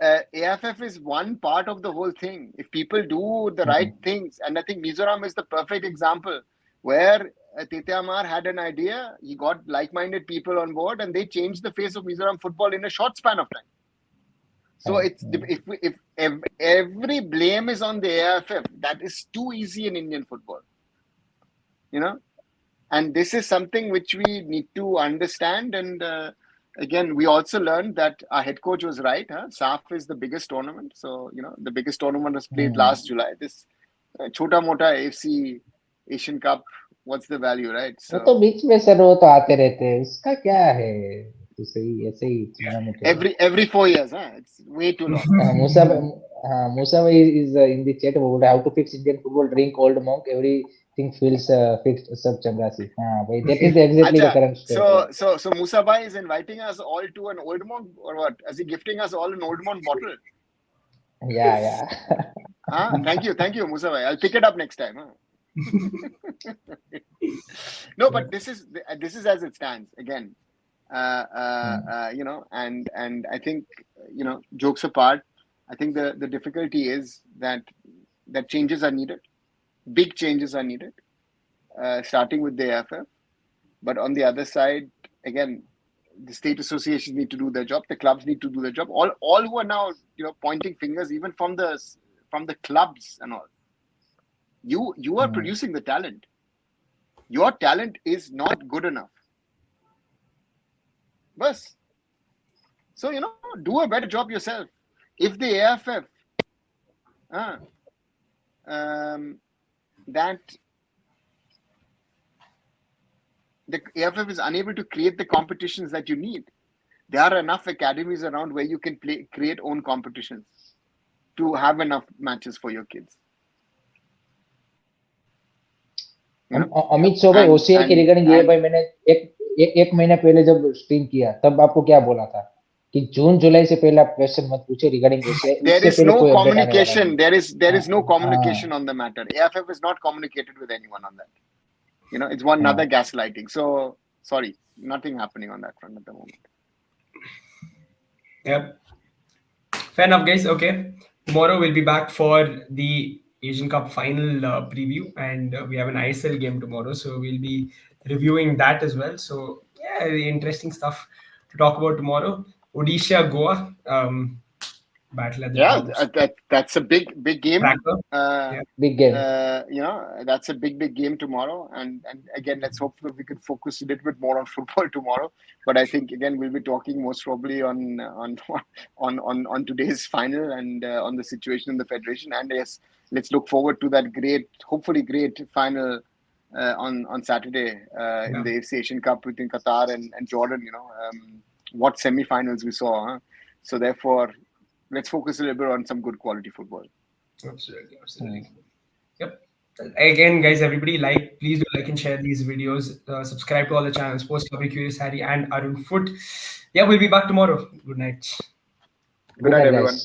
AFF is one part of the whole thing. If people do the right things, and I think Mizoram is the perfect example, where Tete Amar had an idea, he got like-minded people on board, and they changed the face of Mizoram football in a short span of time. So it's if every blame is on the AFF, that is too easy in Indian football. And this is something which we need to understand. And again, we also learned that our head coach was right. SAF is the biggest tournament. So, the biggest tournament was played last July. This Chota Mota AFC Asian Cup, what's the value, right? So तो बीच में sir वो तो आते रहते हैं, उसका क्या है? तो सही ऐसे ही every 4 years, it's way too long. Musa is in the chat about how to fix Indian football. Drink old monk, everything feels fixed. Sab changasi. That is exactly the current state. So Musa Bhai is inviting us all to an old monk, or what? Is he gifting us all an old monk bottle? Yeah. Thank you, Musa Bhai. I'll pick it up next time. No, but this is as it stands again. And I think, jokes apart, I think the difficulty is that changes are needed. Big changes are needed, starting with the AFF. But on the other side, again, the state associations need to do their job. The clubs need to do their job. All who are now, pointing fingers, even from the clubs and all. You are producing the talent. Your talent is not good enough. Bas. So, do a better job yourself. If the AFF that the AFF is unable to create the competitions that you need, there are enough academies around where you can create own competitions to have enough matches for your kids. Amit show भाई OCI के regarding ये भाई मैंने एक महीना पहले जब stream किया तब आपको क्या बोला था कि जून जुलाई से पहले आप क्वेश्चन मत पूछे regarding OCI. There is no communication. There is no communication on the matter. AFF is not communicated with anyone on that. It's one another gaslighting. So sorry, nothing happening on that front at the moment. Yep. Fair enough, guys. Okay. Tomorrow we'll be back for the Asian Cup final preview, and we have an ISL game tomorrow, so we'll be reviewing that as well. So yeah, interesting stuff to talk about tomorrow. Odisha, Goa, battle at the top. That's a big game. Big game. That's a big game tomorrow. And again, let's hope that we can focus a little bit more on football tomorrow. But I think again we'll be talking most probably on today's final and on the situation in the federation. And yes, let's look forward to that hopefully great final on Saturday in the AFC Asian Cup between Qatar and Jordan. What semi-finals we saw. So therefore, let's focus a little bit on some good quality football. Absolutely. Yep. Again, guys, everybody, please do like and share these videos. Subscribe to all the channels, Sports Kabri, Curious Harry, and Arun Foot. Yeah, we'll be back tomorrow. Good night. Good night, everyone.